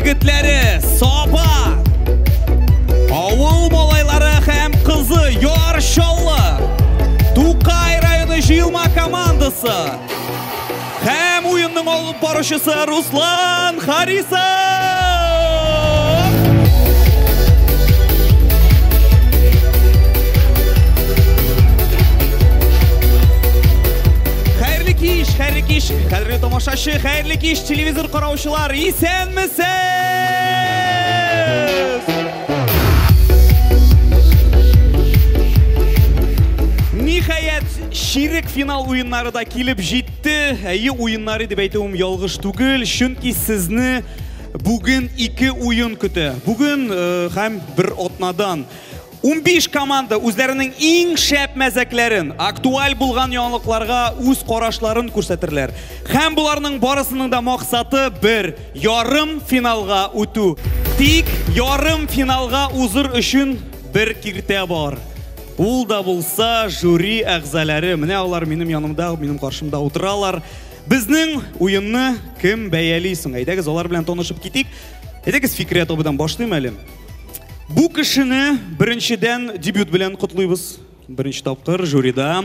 yigitlari, Soba, Avul bolayları hem kızı Yorsholli, To'qay rayoni jiyilma komandasi hem o'yinning olib boruvchisi Ruslan Harisov. Xayrli kish, qadrli tomoshachi, xayrli kish, televizor qarovchilar, esenmisiz? Nihayet şirik final oyunları da kelib жетті. Oyunları deb aytuvim yolg'iz tugul, chunki sizni bugün iki oyun kütü. Bugün hem bir otnadan 15 komanda o'zlarining eng shap mazaklarin, aktual bo'lgan yangiliklarga o'z qarashlarini ko'rsatirlar. Ham bularning barisining da maqsadi bir, yarim finalga o'tu. Tik yarim finalga o'zir uchun bir kirte bor. Ул да булса жюри әгъзалары, менә алар минем янымда, минем каршымда утыралар. Безнең уенны кем бәяли соң? Әйдәгез алар белән танышып китик. Әйдәгез Фикрия тобыдан башлыйм әле. Бу кешене беренчедән дебют белән котлыйбыз. Беренче тапкыр жюрида.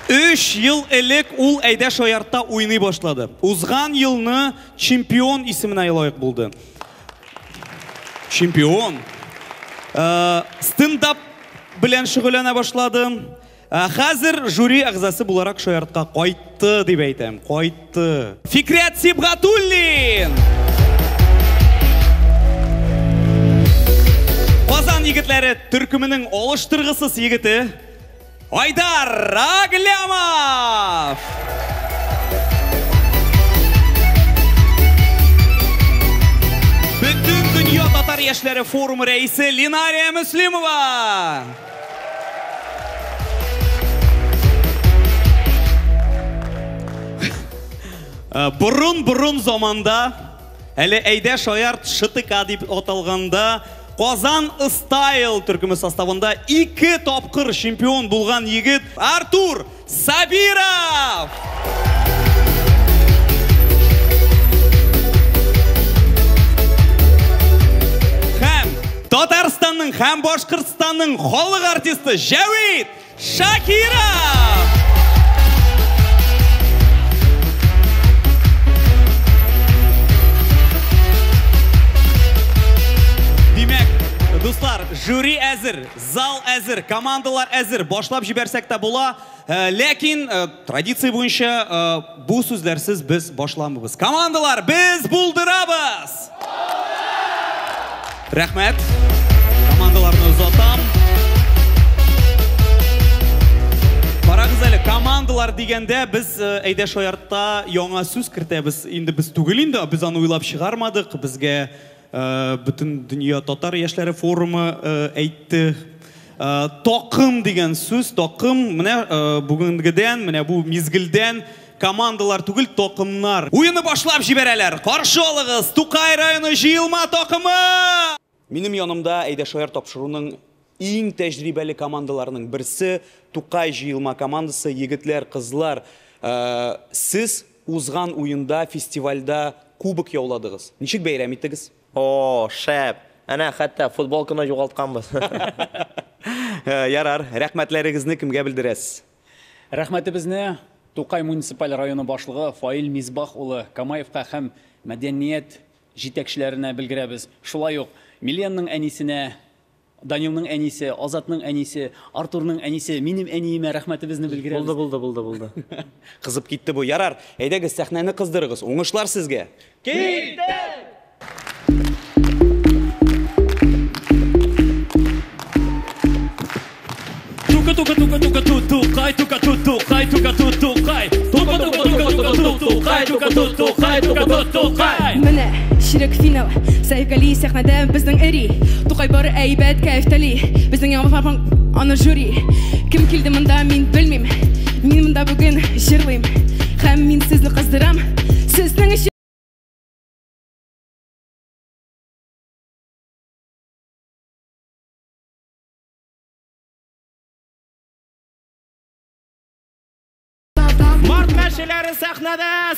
3 ел элек ул әйдә шаяртта уйный башлады. Узган елны чемпион исеменә лаек булды. Чемпион. Стендап белән шөгыльләнә башлады. Хәзер жюри әгъзасы буларак шаяртка кайтты дип әйтәм. Кайтты. Фикрият Сибгатуллин. Казан егетләре төркеменең алыштыргысыз егете Айдар Аглямов. Bütün Dünya Tatar Яшьләре форумы рәисе Линария Муслимова. Burun zamanda, әле әйдә шаярт шытыка дип аталганда, Казан Style төркеме составында 2 тапкыр чемпион булган егет Артур Сабиров. Татарстанның һәм Башкортстанның халық артисты Жәвид Шакиров. Демәк, достар, жюри әзір, зал әзір, командалар әзір, башлап җибәрсәк тә була. Ләкин традиция буенча бу сүзләрсез без башламабыз. Командалар, біз булдырабыз. Рәхмәт. Командаларны узатам. Карагыз әле, командалар дигәндә біз әйдә шаяртта яңа сүз кертәбез. Инде без түгел инде, без аны уйлап чыгармадык. Безгә Бүтін Dünya Tatar Яшьләре форумы әйтте. Тақым дигән сүз, тақым, менә бүгенгедән, менә бу мизгелдән командалар түгел, тақымнар. Уйны башлап җибәрәләр. Каршы алыгыз, To'qay районы җыелма тақымы! Минем янымда әйдә шаяр тапшыруның иң тәҗрибәле командаларының берсе To'qay җыелма командасы, егетләр, кызлар. Сез узган уенда, фестивальдә кубок яуладыгыз. Ничек бәйрәм иттегез? О, шәп. Әнә хәтта футболканы югалтқанбыз. Ярар, рәхмәтләрегезне кемгә белдерәсез? Рәхмәтебезне To'qay муниципаль районы башлыгы Фаил Мизбах улы Камаевка һәм мәдәният җитәкчеләренә белдерәбез. Шулай ук Миленның әнисенә, Данилның әнисе, Азатның әнисе, Артурның әнисе, минем әниемә рәхмәтебезне белдерәбез. Булды. Кызып китте бу. Ярар, әйдәгез сәхнәне кыздырыгыз. Уңышлар сезгә. Китте! Менә ширек финал, сәйгәли сәхнәдә безнең эри. To'qay бары әйбәт кәефтәли, безнең яңа аны жюри. Кем килде монда, мин белмим. Мин монда бүген җырлыйм. Һәм мин сезне кыздырам. Сезнең Март мәшелері сәхнәдә.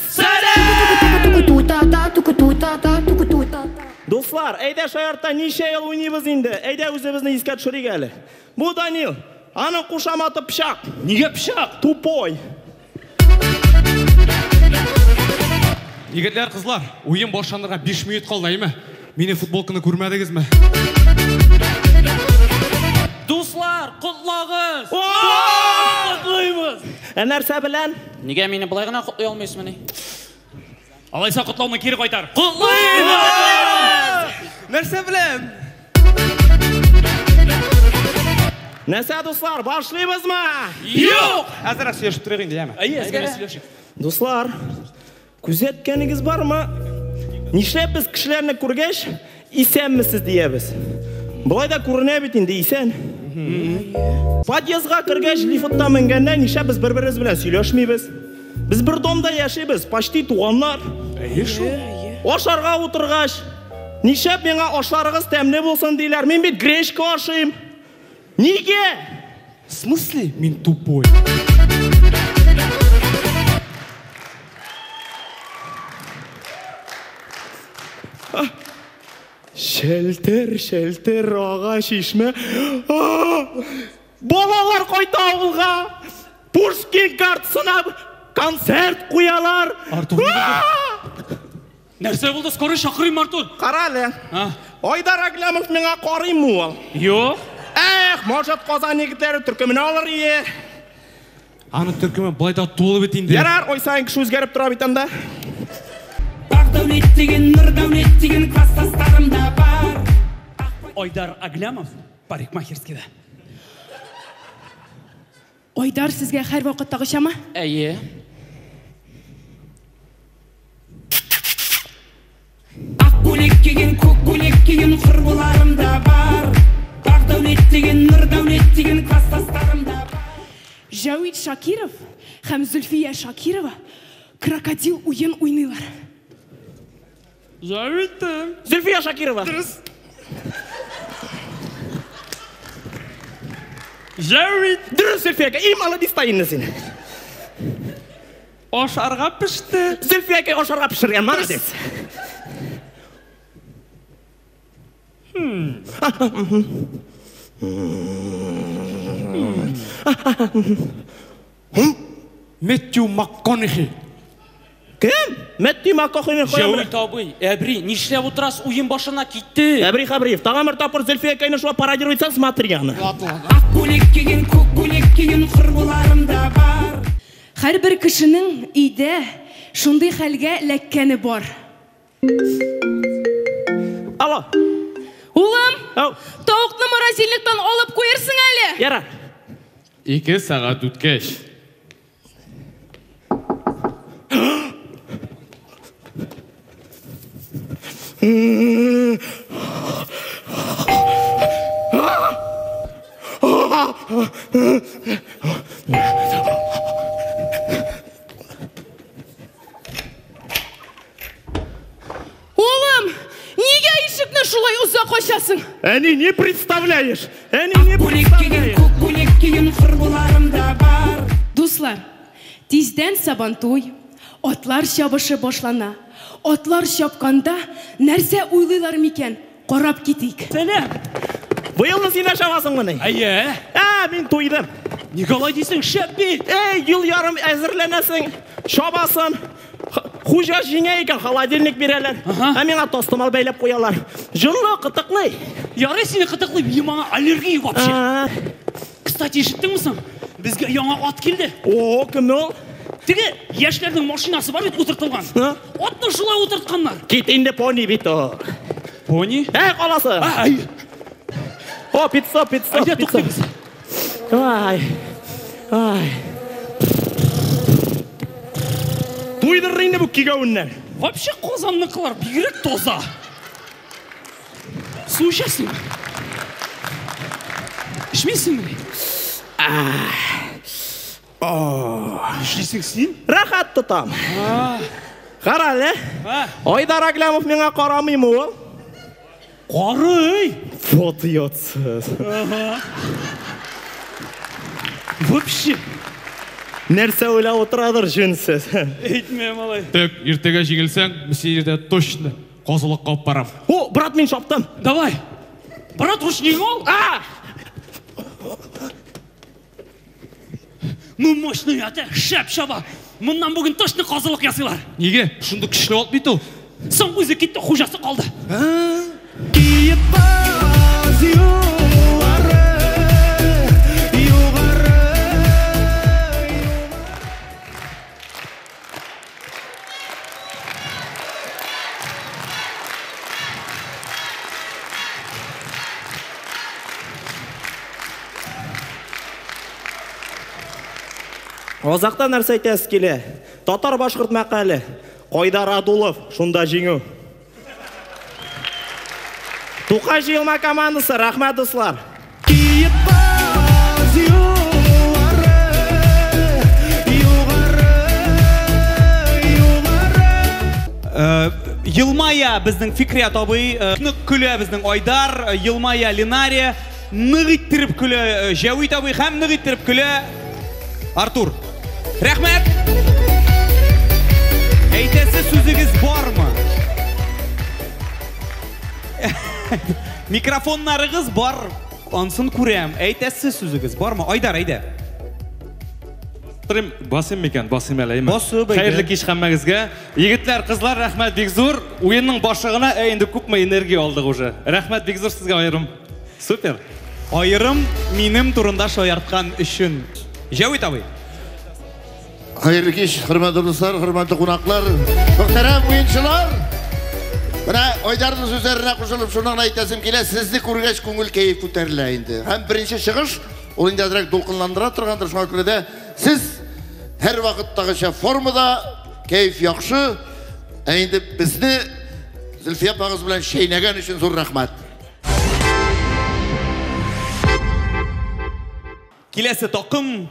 Достар, әйдә шаяртта ничә ел уйнайбыз инде. Әйдә үзебезне искә төшерик әле. Бу Данил, аның кушаматы пычак. Нигә пычак? Тупой. Егетләр, кызлар, уен башланырга 5 минут калды, әйме? Мине футболканы күрмәдегезме? Дуслар, котлagыз! Котлыйбыз. Нәрсә белән? Нигә мине былай гына котлый алмыйсызмы? Алайса котлауны кире кайтар. Котлыйбыз! Нәрсә белән? Нәрсә дуслар, башлыйбызмы? Юк! Әзрәк сөйләшеп торыйк инде, әйме? Әйе, сөйләшик. Дуслар, күзәткәнегез бармы? Нишләп без кешеләрне күргәч, исәнмесез диябез? Болай да күренә бит инде исән. Подъездга кергәч, лифтта менгәндә нишләп без бер-беребез белән сөйләшмибез? Без бер домда яшибез, почти туганнар. Ашарга утыргач, нишләп миңа ашларыгыз тәмле булсын диләр? Мин бит гречка ашыйм. Нигә? В смысле? Мин тупой. Шелтер, ага шишмә. Балалар кайта авылга. Пушкин картасына концерт куялар. Артур, нәрсә булды? Скорый шакырыйм, Артур. Кара әле. Айдар Аглямов миңа карыймы ул? Юк. Может Казан егетләре төркеменә алыр ие. Аны төркеме былай да тулы бит инде. Ярар, ой сайын кеше үзгәреп тора бит анда. Дәүлет деген, нур дәүлет деген класстастарымда бар. Айдар Аглямов парикмахерскийда. Айдар сезгә һәр вакыттагычамы? Әйе. Ак күлек киген, күк күлек киген курбуларымда бар. Дәүлет деген, нур дәүлет деген класстастарымда бар. Жәвид Шакиров һәм Зульфия Шакирова крокодил уен уйныйлар. Зульфия Шакирова. Жәвид! Дөрес Зульфия, и молодец тайны син. Ашарга пеште. Зульфия ашарга пешергән, молодец. Меттью МакКонахи. Кем? Меттью МакКонахи. Жәвид абый, әбри, нишләп утырас уен башына китте? Әбри Хабриев, тагын бер тапкыр Зульфия кайны шула пародируйсан, смотри аны. Ак күлек киген, күк күлек киген курбуларымда бар. Һәрбер кешенең өйдә шундый хәлгә эләккәне бар. Алло. Улым, Ау. тавыкны морозильниктан алып куерсың әле. Ярар. 2 сәгать үткәч. Улым, нигә ишекне шулай узак ачасың? Әни, не представляешь? Әни, не Күлек киген, представляешь? күк күлек киген курбуларымда бар. Дуслар, тиздән сабантуй, атлар чабышы башлана. Атлар чапканда нәрсә уйлыйлар микән? Карап китик. Сәлам. Быелны син ашамасыңмы? Әйе. Мин туйдым. Николай дисең шәп бит. Ел ярым әзерләнәсең, шабасын. Хуҗа җиңә икән, холодильник бирәләр. Миңа тостымал бәйләп куялар. Җылы, кытыклый. Ярый сине кытыклый, миңа аллергия вообще. Кстати, ишеттеңме соң? Безгә яңа ат килде. О, кем ул? Теге яшьләрнең машинасы бар бит утыртылган. Атны шулай утыртканнар. Кит инде пони бит о. Пони? Каласы. Ай, О, пицца. әйдә туктыйбыз. Ай. Туйдыр инде бу кигәүннән. Вообще Казанныкылар бигрәк тоза. Су эчәсеңме? Эчмисеңме? Эшлисең син? Рахат тотам. Кара әле. Айдар Аглямов миңа карамыймы ул? Карый. Вот йотсыз. Вообще. Нәрсе ойлап отырадыр жөнсіз. Әйтме, малай. Так, ертеге жеңілсең, місейірде точно қозылық қауып барам. О, брат, мен шаптым. Давай. Брат, ручник ол. Ну, мощный аты, шәп шаба. Мұндан бүгін точно қазылық ясылар. Неге? Шынды күшілі олып бейті ол? Сон өзі кетті, хужасы қалды. Озақта нәрсе айтасыз келе. Татар башқұрт мәқәлі. Қойдар Адулов, шунда жеңу. Туқа жиылма командасы, рахмет достар. Йылмая біздің Фикрия табы, күлі біздің Айдар, Йылмая Линария, нығыттырып күлі Жәуи табы, һәм нығыттырып күлі Артур. Рәхмәт! Әйтесі сөзігіз бар ма? Микрофонларығыз бар, ансын көрем. Әйтесі сөзігіз бар ма? Айдар, әйді. Басым мекен, басым әлеймін. Басы бәйді. Қайырлы кеш қаммәгізге. Егітлер, қызлар, рәхмәт Бекзур. Ойынның башығына әйінді көпмі энергия алдық уже. Рәхмәт Бекзур сізге айырым. Супер. Айырым минем турында шаяртқан үшін. Жәуи табы. Hayırlı kеш, hürmetli dostlar, hürmetli konaklar, muhterem oyuncular. Bana Aydar'ın üzerine koşulup şundan aytasım ki, sizli kurgeç көңіл keyif көтерілі indi. Hem birinci шығыш, ол инде direkt dolqınlandıra тұрғанdır. Şuna göre de siz her vakittagıça formada keyif yaxşı. Indi bizni Zülfiye apağız bilen şeynegen için zor rahmet. Келесі тоқым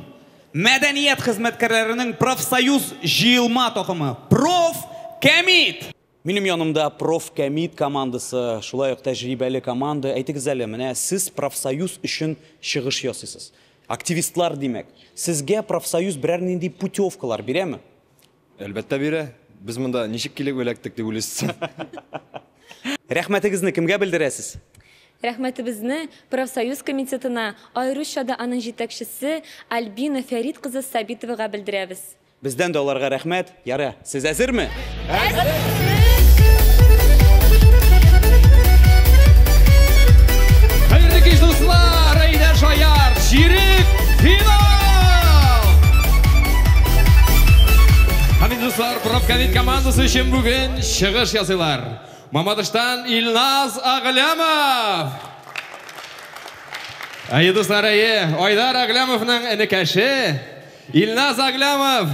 мәдәниет қызметкерлерінің профсоюз жиылма тоқымы. Проф Кәмит. Менің янымда Проф Кәмит командасы, шулай ук тәжрибәлі команда. Әйтегіз әлі, менә сіз профсоюз үшін шығыш ясыйсыз. Активистлар демек. Сізге профсоюз бірәр нендей путевкалар береме? Әлбәттә бирә. Біз мұнда ничек килеп эләктек дип уйлыйсыз? Рәхмәтегезне кемгә белдерәсез? Рәхмәтебезне профсоюз комитетына, айрыша да аның җитәкчесе Альбина Фәрит кызы Сабитовага белдерәбез. Бездән дә аларга рәхмәт. Яра, сез әзерме? Қайырлы кеш достар, Айдар Шаяр, ширек финал! Хамид достар, Проф Кәмит командасы үшін бүгін шығыш ясыйлар. Мамадыштан Илназ Ағлямов. Айы достар, Айдар Ағлямовның әнекәші. Илназ Ағлямов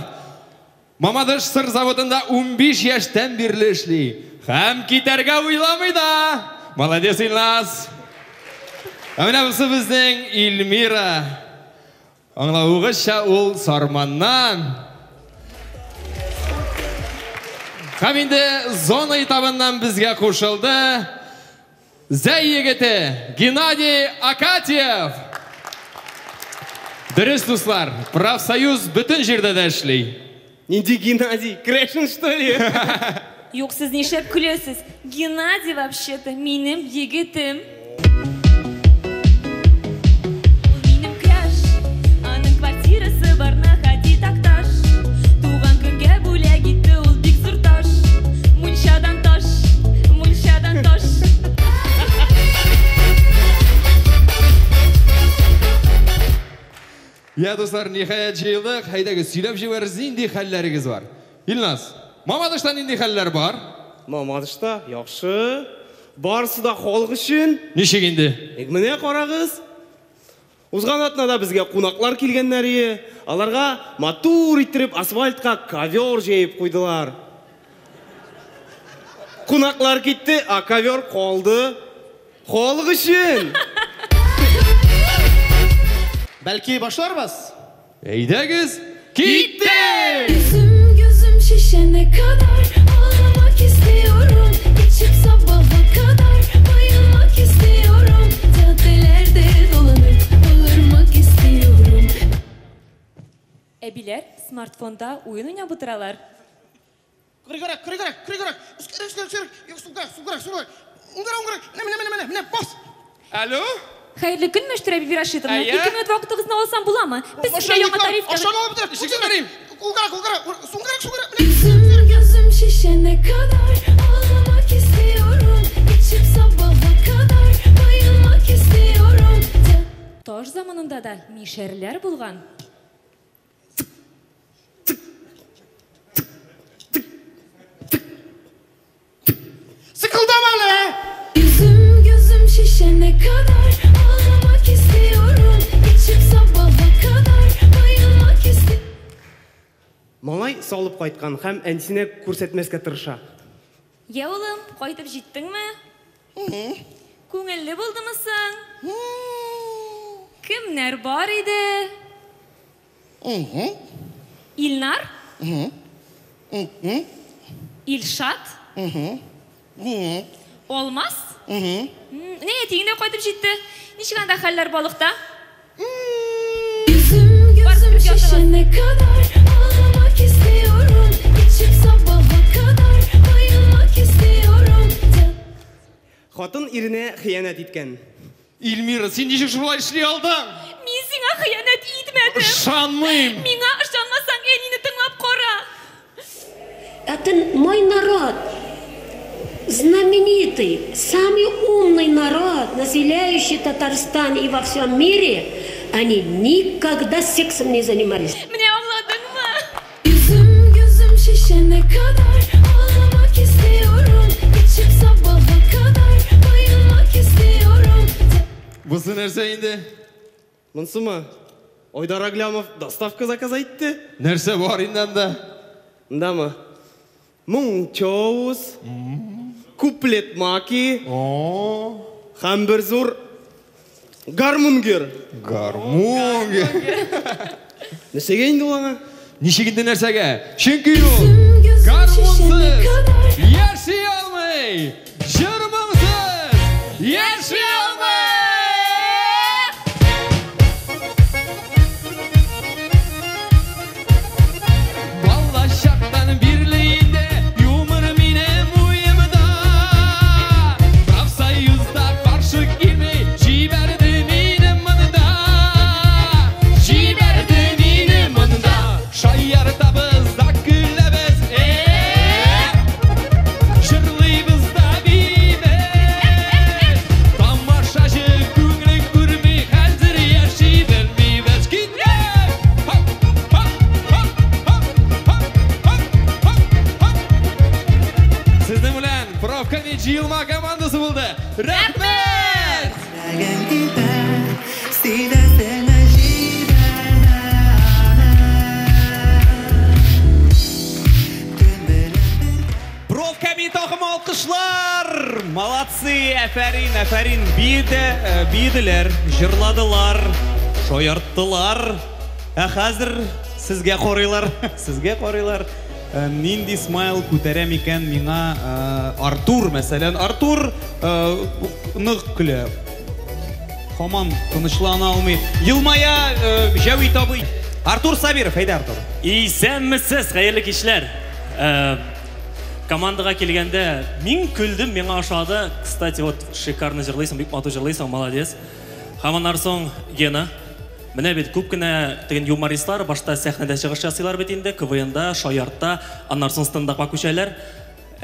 Мамадыш сыр заводында 15 яштан бирле эшли. Һәм китәргә уйламый да. Молодец, Илназ. Менә бусы безнең Илмира. Аңлавыгызча ул Сарманнан. Һәм инде зона этабыннан безгә кушылды Зәй егете Геннадий Акатьев. Дөрес дуслар, профсоюз бүтән җирдә дә эшли. Нинди Геннадий, крашен что ли? Юк, сез нишләп көләсез? Геннадий вообще-то минем егетем. Минем краш, аның квартирасы бар находи такташ. Туган көнгә бүләк итте ул бик зур таш. Мунчадан таш, мунчадан таш. Я достар, ниһаят җыелдык. Әйдәгез, сөйләп җибәрегез, нинди хәлләрегез бар? Илназ, Мамадыштан нинди хәлләр бар? Мамадышта яхшы. Барысы да халык өчен. Ничек инде? Менә карагыз. Узган атнада безгә кунаклар килгәннәр, аларга матур иттереп асфальтка ковер җәеп куйдылар. Кунаклар китте, а ковер калды. Халык өчен. Бәлки башларбыз? Әйдәгез, китте! Gözüm gözüm şişene kadar ağlamak istiyorum. İçip sabaha kadar bayılmak istiyorum. Caddelerde dolanıp bağırmak istiyorum. Bilet смартфонда ойын ойнап отыралар. Алло? Хайырлы күн, Мәштүрә Биби Рашидовна. 2 минут вакытыгызны алсам буламы? Без сезгә яңа тариф Gözüm şişene kadar ağlamak istiyorum. İçip sabaha kadar bayılmak istiyorum. Таш заманында да мишәрләр булган. Gözüm şişene kadar ağlamak istiyorum. İçip sabaha kadar bayılmak istiyorum. Малай салып кайткан һәм әнисенә күрсәтмәскә тырыша. Я улым, кайтып җиттеңме? Күңелле булдымы соң? Кемнәр бар иде? Илнар? Илшат? Olmaz? Ne etiğine koydup ciddi? Nişik anda haller balıkta? Gözüm şişene kadar ağlamak istiyorum. İçip sabaha kadar bayılmak istiyorum. Хатын иренә хыянат иткән. Илмира, сен ничек шулай эшли алдың? Мин сиңа хыянат итмәдем. Ышанмыйм. Миңа ышанмасаң, әнине тыңлап кара. Это мой народ, знаменитый, самый умный народ, населяющий Татарстан и во всем мире. Они никогда сексом не занимались. Менә аңладыңмы? Gözüm şişene kadar ağlamak istiyorum. İçip sabaha kadar bayılmak istiyorum. Бусы нәрсә инде? Монсымы? Ойдар Аглямов доставка заказ айтты. Нәрсә бар инде анда? Ндамы? Мунчоус, куплет маки, һәм бер зур гармунгер. Гармонгер. Нәрсәгә инде ул аңа? Ничек инде нәрсәгә? Чөнки ул гармонсыз яши алмый. Җырмансыз яши алмый. Jilma komandası buldu. Rahmet! Provkami takım alkışlar. Malatsi, aferin, aferin. Biydiler, jırladılar, şoyarttılar. Hazır sizge koruylar, sizge koruylar. Нинди смайл күтәрә микән миңа Артур, мәсәлән, Артур нык көлә. Хаман тынычлана алмый. Елмая Җавит абый. Артур Сабиров, әйдә Артур. Исәнмесез, хәерле кичләр. Командаға келгәндә мин күлдем, миңа ошады. Кстати, вот шикарно җырлыйсың, бик матур җырлыйсың, молодец. Һәм соң Гена. Менә бит күп кенә тегин юмористлар башта сәхнәдә чыгыш ясыйлар бит инде, КВНда, шаяртта, аннан соң стендапка күчәләр.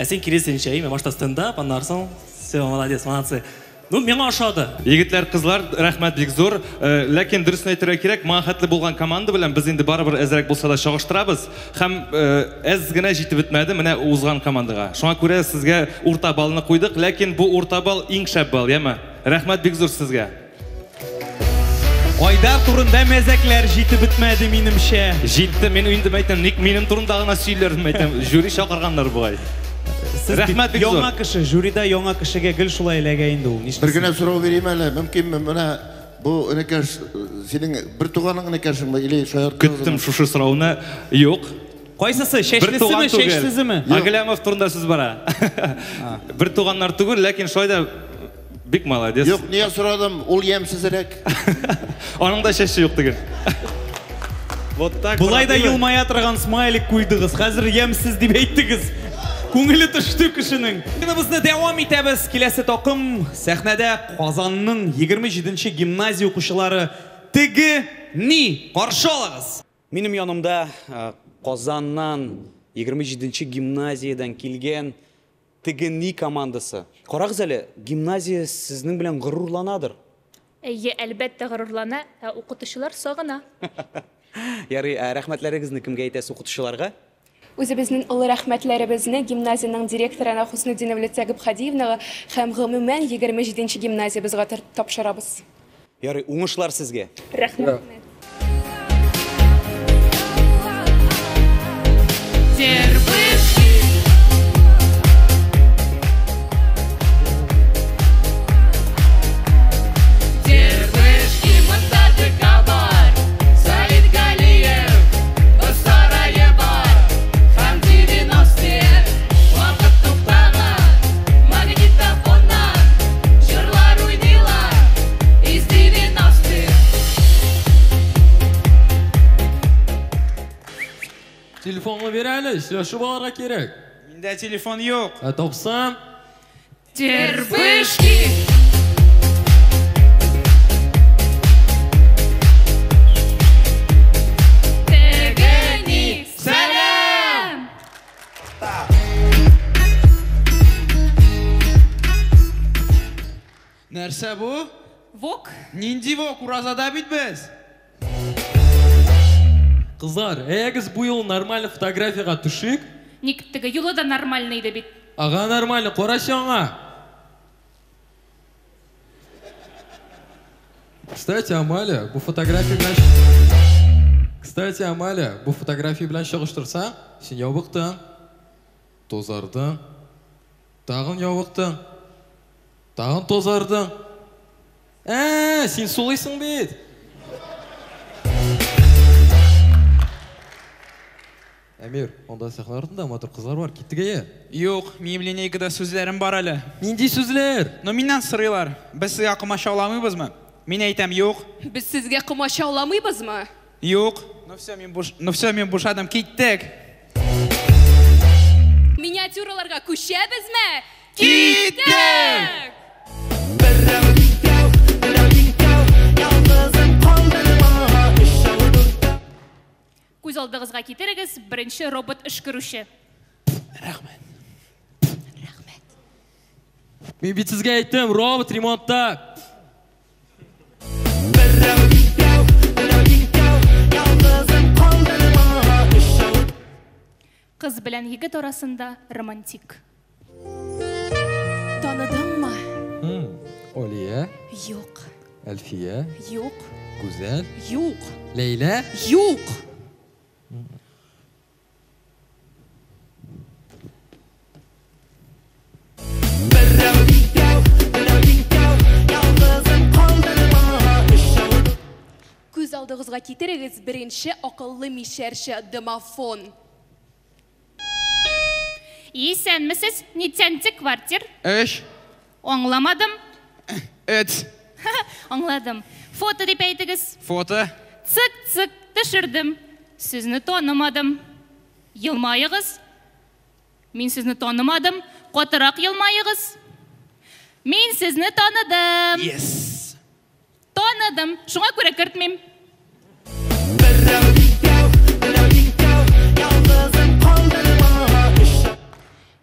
Син киресенчә, мен башта стендап, аннан соң все, молодец, молодцы. Ну, миңа ошады. Егетләр, кызлар, рәхмәт бик зур. Ләкин дөресен әйтергә кирәк, маңа хәтле булган команда белән без инде барыбер әзрәк булса да чагыштырабыз. Һәм әз генә җитеп бетмәде менә узган командага. Шуңа күрә сезгә урта балны куйдык, ләкин бу урта бал иң шәп бал, яме? Рәхмәт бик зур сезгә. Айдар турында мәзәкләр җитеп бетмәде минемчә. Җитте, мен инде әйтәм, ник минем турымда гына сөйләрдем әйтәм. Жюри чакырганнар бугай. Рәхмәт бик зур. Яңа кеше, жюрида яңа кешегә гел шулай эләгә инде ул. Бер генә сорау бирәм әле. Мөмкин менә бу энекәш синең бер туганың энекәшеңме или шаяртты? Көттем шушы сорауны. Юк. Кайсысы? Шәчлесеме, шәчсеземе? Аглямов турында сүз бара. Бер туганнар түгел, ләкин шулай бик молодец. Юк, нигә сорадым? Ул ямсызрак. Аның да шәче юк түгел. Вот так. Бұлай да елмая тұрған смайлик қойдыңыз. Қазір емсіз деп айттыңыз. Көңілі түшті кішінің. Бізді дәуам етеміз. Келесі тоқым сәхнәдә Қазанның 27-ші гимназия оқушылары Тігіні қаршы алыңыз. Менің янымда Қазаннан 27-ші гимназиядан келген Тігіні командасы. Қарағыз әлі, гимназия сіздің білен ғырурланадыр. Әлбәттә ғырурлана, оқытушылар сағына. Ярый, рәхмәтләрегезне кемгә әйтәсез укытучыларга? Үзебезнең олы рәхмәтләребезне гимназияның директорына Хуснуддинова Тәгиб Хадиевнага һәм гомумән 27-нче гимназиябызга тапшырабыз. Ярый, уңышлар сезгә. Рәхмәт. Telefonunu ver әлі, сөйлешіп аларға керек. Менде телефон жоқ. Топсам. Тербышки. Тігіні сәлем. Нәрсә бу? Вок. Нинди вок? Уразада бит без. Қыздар, әгіз bu yıl нормально фотографияға түшік? Никтігі юлы да нормальный да бит. Аға нормально, қорашы аңа. Кстати, Амалия, bu фотография білән шығыштырсаң, сен яубықтың, тозардың, тағын яубықтың, тағын тозардың. Сен солайсың бет. Әмир, онда сәхнә артында матур қызлар бар, кеттік әйе? Юк, минем линейкада сүзләрем бар әле. Нинди сүзләр? Но миннән сырыйлар. Без сезгә комаша аламыйбызмы? Мин әйтәм, юк. Біз сезгә комаша аламыйбызмы? Юк. Ну все, мин бушадым, киттек. Миниатюраларга күчәбезме? Киттек! Күз алдығызға кетерігіз, бірінші робот іш көруші. Рахмет. Мен бит сізге айттым, робот ремонтта. Қыз білән егіт арасында романтик. Таныдың ма? Олия. Юк. Әлфия. Юк. Güzel. Юк. Leyla. Юк. Күз алдығызға кетерігіз бірінші ақыллы мишерші домофон. Сән мүсіз, нетсәнті квартир? Үш. Оңламадым? Үт. Оңладым. Фото деп әйтігіз? Фото. Цык-цык түшірдім. Сізні танымадым. Елмайығыз? Мен сізні танымадым. Қотырақ елмайығыз? Мен сізні таныдым. Yes. Таныдым. Шуңа көре кіртмем.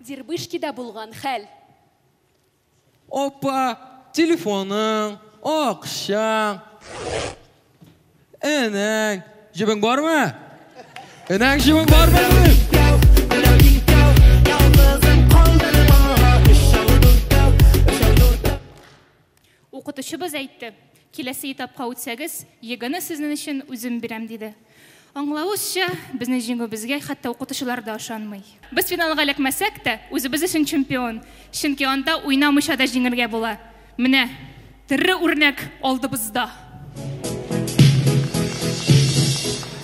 Дербышкида болған хәл. Опа, телефоның, ақшаң. Әнәң, жібің бар ма? Әнәң, жібің бар ма? Оқытушыбыз әйтті. Келесі етапқа өтсәгіз, егіні сіздің үшін өзім берем деді. Аңлауызша, біздің жеңуімізге хатта оқытушылар да ышанмай. Біз финалға ілікмәсәк те, өзіміз үшін чемпион. Чөнки анда ойнамыша да жеңерге бола. Міне, тірі өрнек алдыбызда.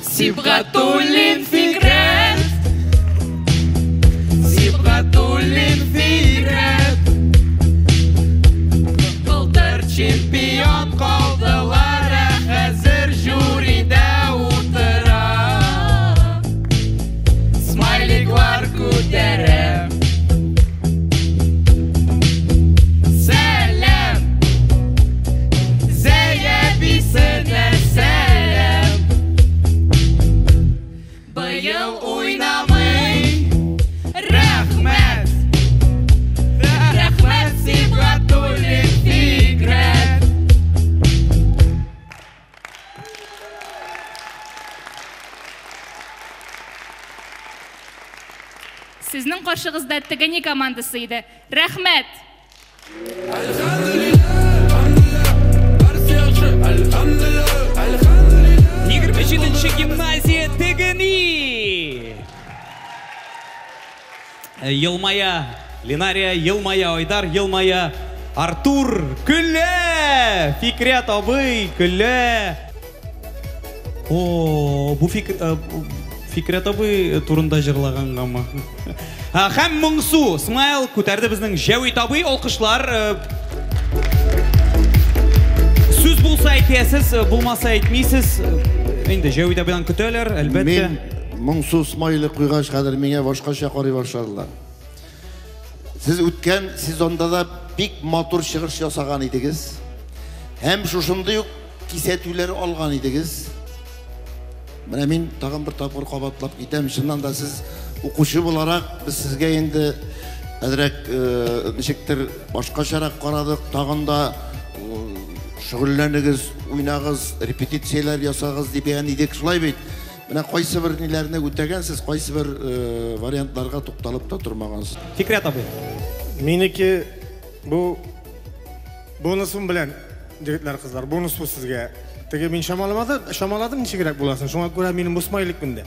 Сибғатуллин Фикрет, Сибғатуллин Фикрет, былтыр чемпион қалдылар, хәзір жюрида отыра. каршыгызда Тегени командасы иде. Рәхмәт. 27-ші гимназия Тегени. Йылмая Линария, Йылмая Айдар, Йылмая Артур, күлле! Фикрят абый, күлле! О, бу Фикрят абый турында жырлағанға ма? Һәм Моңсу, Смайл күтәрді біздің Жәуит абый, алқышлар. Сөз болса айтесіз, болмаса айтмейсіз. Енді Жәуит абайдан күтәлер, әлбәтте. Мен Моңсу Смайлы қойғаш қадыр меңе башқаша қарай башладылар. Сіз өткен сезонда да бик матур шығыш жасаған едіңіз. Һәм шушындай кисәтулер алған едіңіз. Менә мен тағын бір тапқыр қабатлап кетем. Шыннан да сіз оқушы боларақ, біз сізге енді әдірек нешектір башқашарақ қарадық. Тағын да шүғілленігіз, ойнағыз, репетициялар ясағыз дебеген едік. Шылай бейт. Менә қайсы бір нелеріне өтегенсіз, қайсы бір вариантларға тоқталып та тұрмағансыз. Фикрет абай. Менікі бонусым білән, жігітлер қыздар, бонус бұл сізге. Теге мен шамаладым, неше керек боласын. Шоңа көре менің бұл смайлік күнде.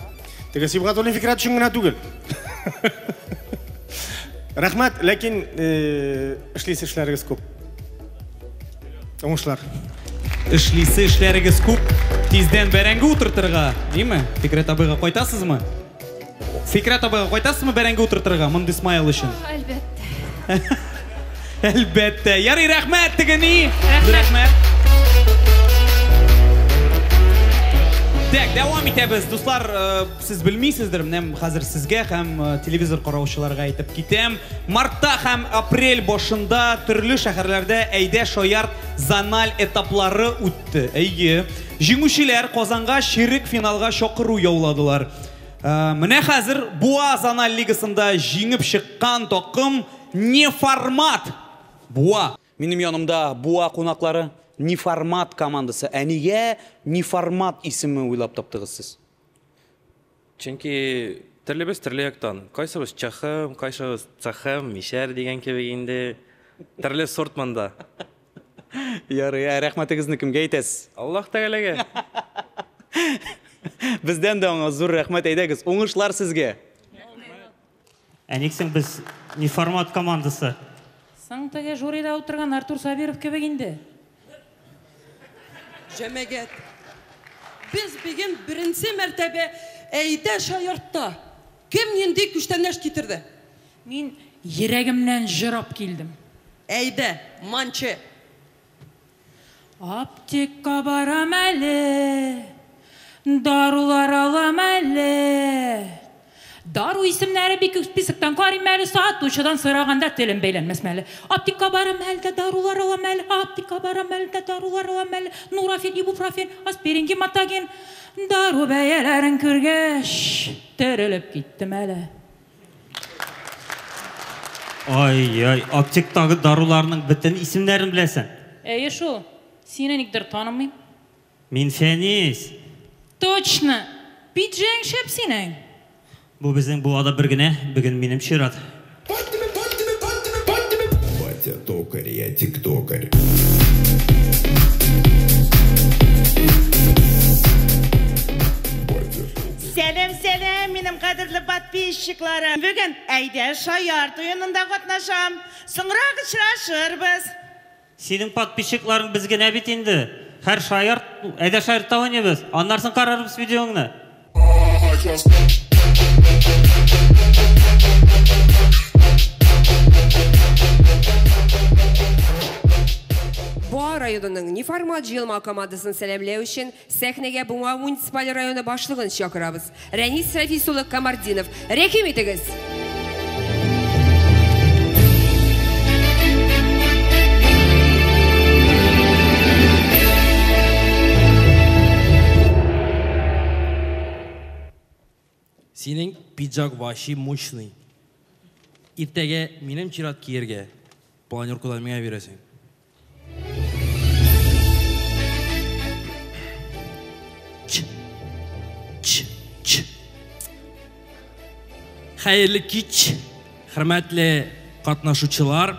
Теге Сибғат олен фикрет үшін ғына түгіл. Рахмат, ләкин ішлесі ішлеріңіз көп. Оңышлар. Ішлесі ішлеріңіз көп. Тизден бәрәңгі отыртырға, деймі? Фикрет абайға қойтасыз мы? Фикрет абайға қойтасыз мы бәрәңгі отыртырға, мұнды Смайл үшін? Әлбәтте. Әлбәтте. Ярый, рәхмәт Тегени. Рәхмәт. Так, давам итәбез. Дуслар, сіз білмейсіздер, мен қазір сізге һәм телевизор қараушыларға айтып кетем. Мартта һәм апрель башында түрлі шәһәрләрдә әйдә шаярт заналь этаплары үтті. Әйе, җиңүчеләр Казанга ширек финалга шақыру яуладылар. Менә хәзер Буа заналь лигасында җиңеп чыккан такым Неформат. Буа. Минем янымда Буа кунаклары Неформат командасы. Әнигә Неформат исеме уйлап таптыгыз сез? Чөнки төрлебез төрле яктан. Кайсыбыз чахым, кайсыбыз цахым, мишәр дигән кебек инде төрле сорт монда. Ярый, рәхмәтегезне кемгә әйтәсез? Аллаһ Тәгаләгә. Бездән дә аңа зур рәхмәт әйтәгез. Уңышлар сезгә. Әнексең без Неформат командасы. Саң теге жюрида отырган Артур Сабиров кебек инде. Җәмәгать. Biz bugün birinci mərtəbə әйдә шаяртта. Кем нинди күчтәнәш китерде? Мин йөрәгемнән җырап килдем. Әйдә, манчы. Аптека барам әле, дарулар алам әле. Дару исемнәре бик списоктан карыйм әле, сатучыдан сораганда телем бәйләнмәс мәле. Аптека барам әле, дарулар алам әле, аптека барам әле, дарулар алам әле. Нурофен, ибупрофен, аспирин, гематоген. Дару бәяләрен күргәч, терелеп киттем әле. Ай, аптектагы даруларның бөтен исемнәрен беләсең. Әйе шул. Сине никтер танымыйм. Мин Фәнис. Точно. Биджең шәп синең. Бу безнең Буада бер генә, бүген минем чират. Батя токарь, я тиктокарь. Сәлем, минем кадерле подписчикларым. Бүген әйдә шаярт уенында катнашам. Соңрак очрашырбыз. Синең подписчикларың без генә бит инде. Һәр шаярт, әйдә шаяртта уйнайбыз. Аннан соң карарбыз видеоңны. Буа районының Неформат җыелма командасын сәламләү өчен сәхнәгә Буа муниципаль районы башлыгын чакырабыз. Рәнис Рафис улы Камардинов, рәхим итегез. Синең пиджак вообще мощный. Иртәгә минем чират киергә. Планеркадан миңа бирәсең. Hayırlı kiç. hürmetli katnaşuçılar,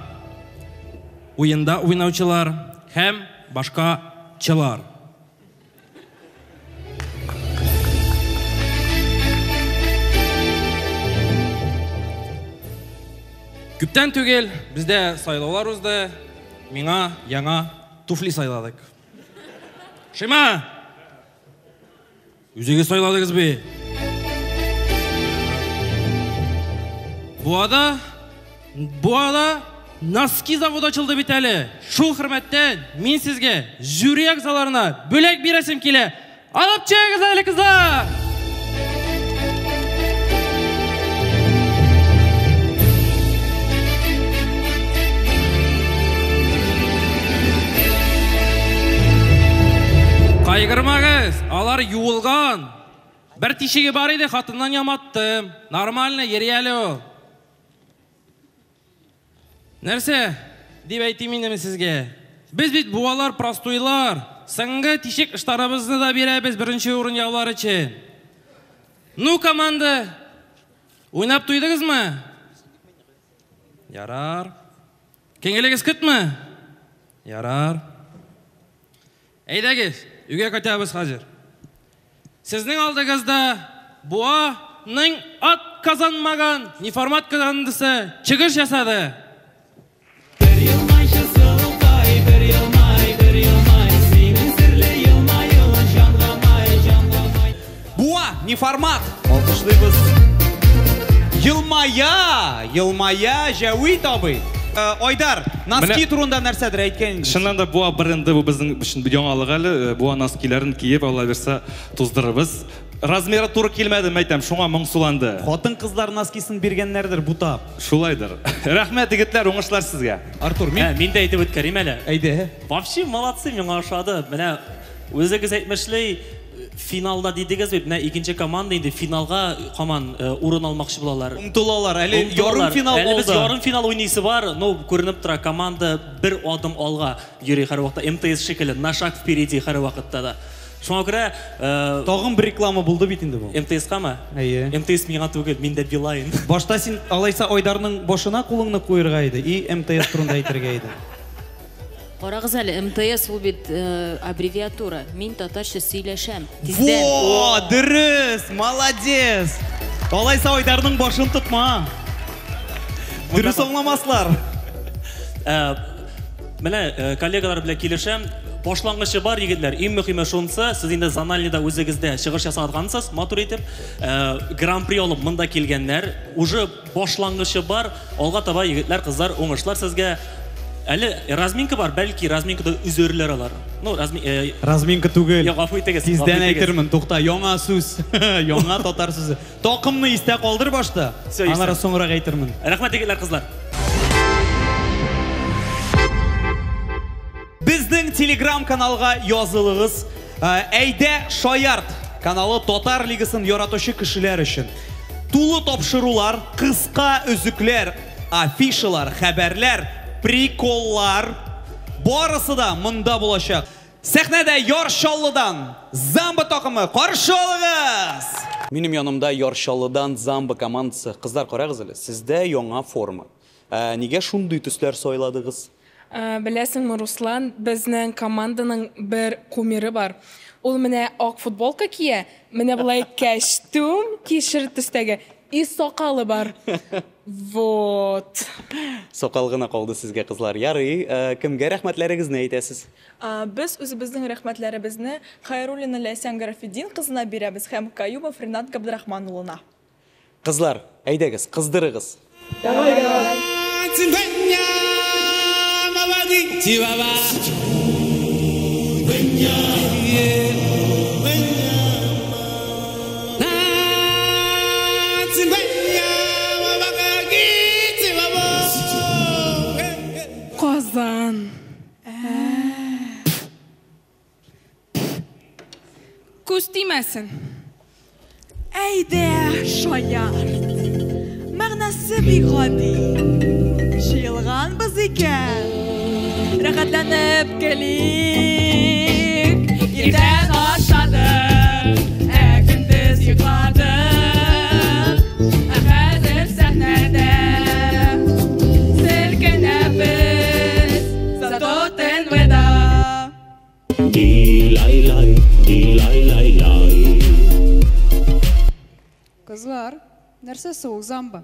oyunda oynauçılar hem başka çılar. Küpten түгел bizde sayılaular uzды, миңа яңа туфли сайладык. Шима! Үзеге сайладыгыз бе? Bu ada Naski zavodu açıldı bit әлі. Шул hürmetten min sizge jüri ағзаларына бөлек бересім келе. Алып чегіз әлі kızlar! Кайгырмагыз, алар юылған. Бір тишеге бар еді, қатыннан яматтым. Нормально, ері әлі о. Нәрсе, деп әйтеймін мен сізге. Біз бит буалар, простойлар. Сыңғы тишек іштарымызды да береміз бірінші орын яулар үшін. Ну, команда, ойнап туйдыңыз ма? Ярар. Кеңелегіз күтмі? Ярар. Әйдәгіз, үйге көтәбіз қазір. Сіздің алдығызда буаның ат казанмаған, неформат казандысы чығыш жасады. Буа, неформат. Алқышлайбыз. Йылмая, жәуи табы. Ойдар, наски турында нәрседір әйткен? Шыннан да буа бренді бұл біздің үшін яңалық әлі. Буа наскилерін киіп, алла берсе тоздырыбыз. Размері туры келмеді мәйтем, шуңа мұңсуланды. Қотын қызлар наскисын бергенлердір бұтап. Шулайдыр. Рахмет егітлер, оңышлар сізге. Артур, мен де айтып өткерем әлі. Әйде. Вообще, молодцы, мен ашады. Міне, өзіңіз әйтмешлей, финалда дейдігіз бе, міне, екінші команда енді финалға қаман орын алмақшы болалар. Ұмтылалар, әлі ярым финал болды. Әлі біз ярым финал ойнайсы бар, но көрініп тұра, команда бір адым алға юрей қары уақытта. МТС шекілі, на шаг впереди қары уақытта да. Шуңа күрә... Тағын бір реклама болды бетінде бұл. МТС-қа ма? Әйе. МТС миңа түгел, мен де билайын. Башта сен алайса Ойдарның бошына қолыңны қойырға еді, и МТС тұрында айтырға еді. Қарағыз әлі, МТС ол бет аббревиатура. Мен татарша сөйлешем. Во, дұрыс, молодец. Алайса Ойдарның бошын тұтма. Дұрыс оңламаслар. Міне, коллегалар біле келешем. Башлангычы бар егетлер, ең мөһиме шунысы, сіз енді Занальныда өзіңізде шығыш жасағансыз, матур етіп, гран-при алып мында келгенлер, уже башлангычы бар, алға таба егетлер, қыздар, оңышлар сізге. Әлі разминка бар, бәлки разминкада үзөрлер алар. Разминка түгел. Тизден әйтірмін, тоқта, яңа сөз, яңа татар сөзі. Тоқымны істе қалдыр башта, анара соңырақ әйтірмін. Рахмет егетлер, қызлар. Біздің телеграм-каналға язылығыз Әйдә Шаярт каналы Татар лигасын яратушы кішілер үшін. Тулы тапшырулар, қысқа үзіклер, афишалар, хәбәрләр, приколлар барысы да мұнда болашақ. Сәхнәдә Яршаллыдан Замба тақымы қаршы алыңыз! Минем янымда Яршаллыдан Замба командасы. Қыздар қарағыз әлі, сізде яңа форма. Неге шундый төсләр сайладыгыз? Білесің, Руслан, біздің команданың бір кумирі бар. Ол мене ақ футболка кие, мене бұлай кәштум кешір түстегі. И соқалы бар. Вот. Соқалғына қалды сізге, қызлар. Ярый, кімге рәхмәтләрігізні әйтәсіз? Біз өзіміздің рәхмәтләрібізні Хайруллина Ләйсән Гарафиддин қызына береміз һәм Каюбов Ринат Габдрахман ұлына. Қызлар, әйдәгіз, қыздырығыз. Қазан. Күз тимәсін. Әйдә Шаярт. Мәгънәсе бик гади. Җыелган без икән. Рәхәтләнеп келик. Иртән ашадык, көндез йокладык. Хәзер сәхнәдә Kızlar, nerse soğuk zamba?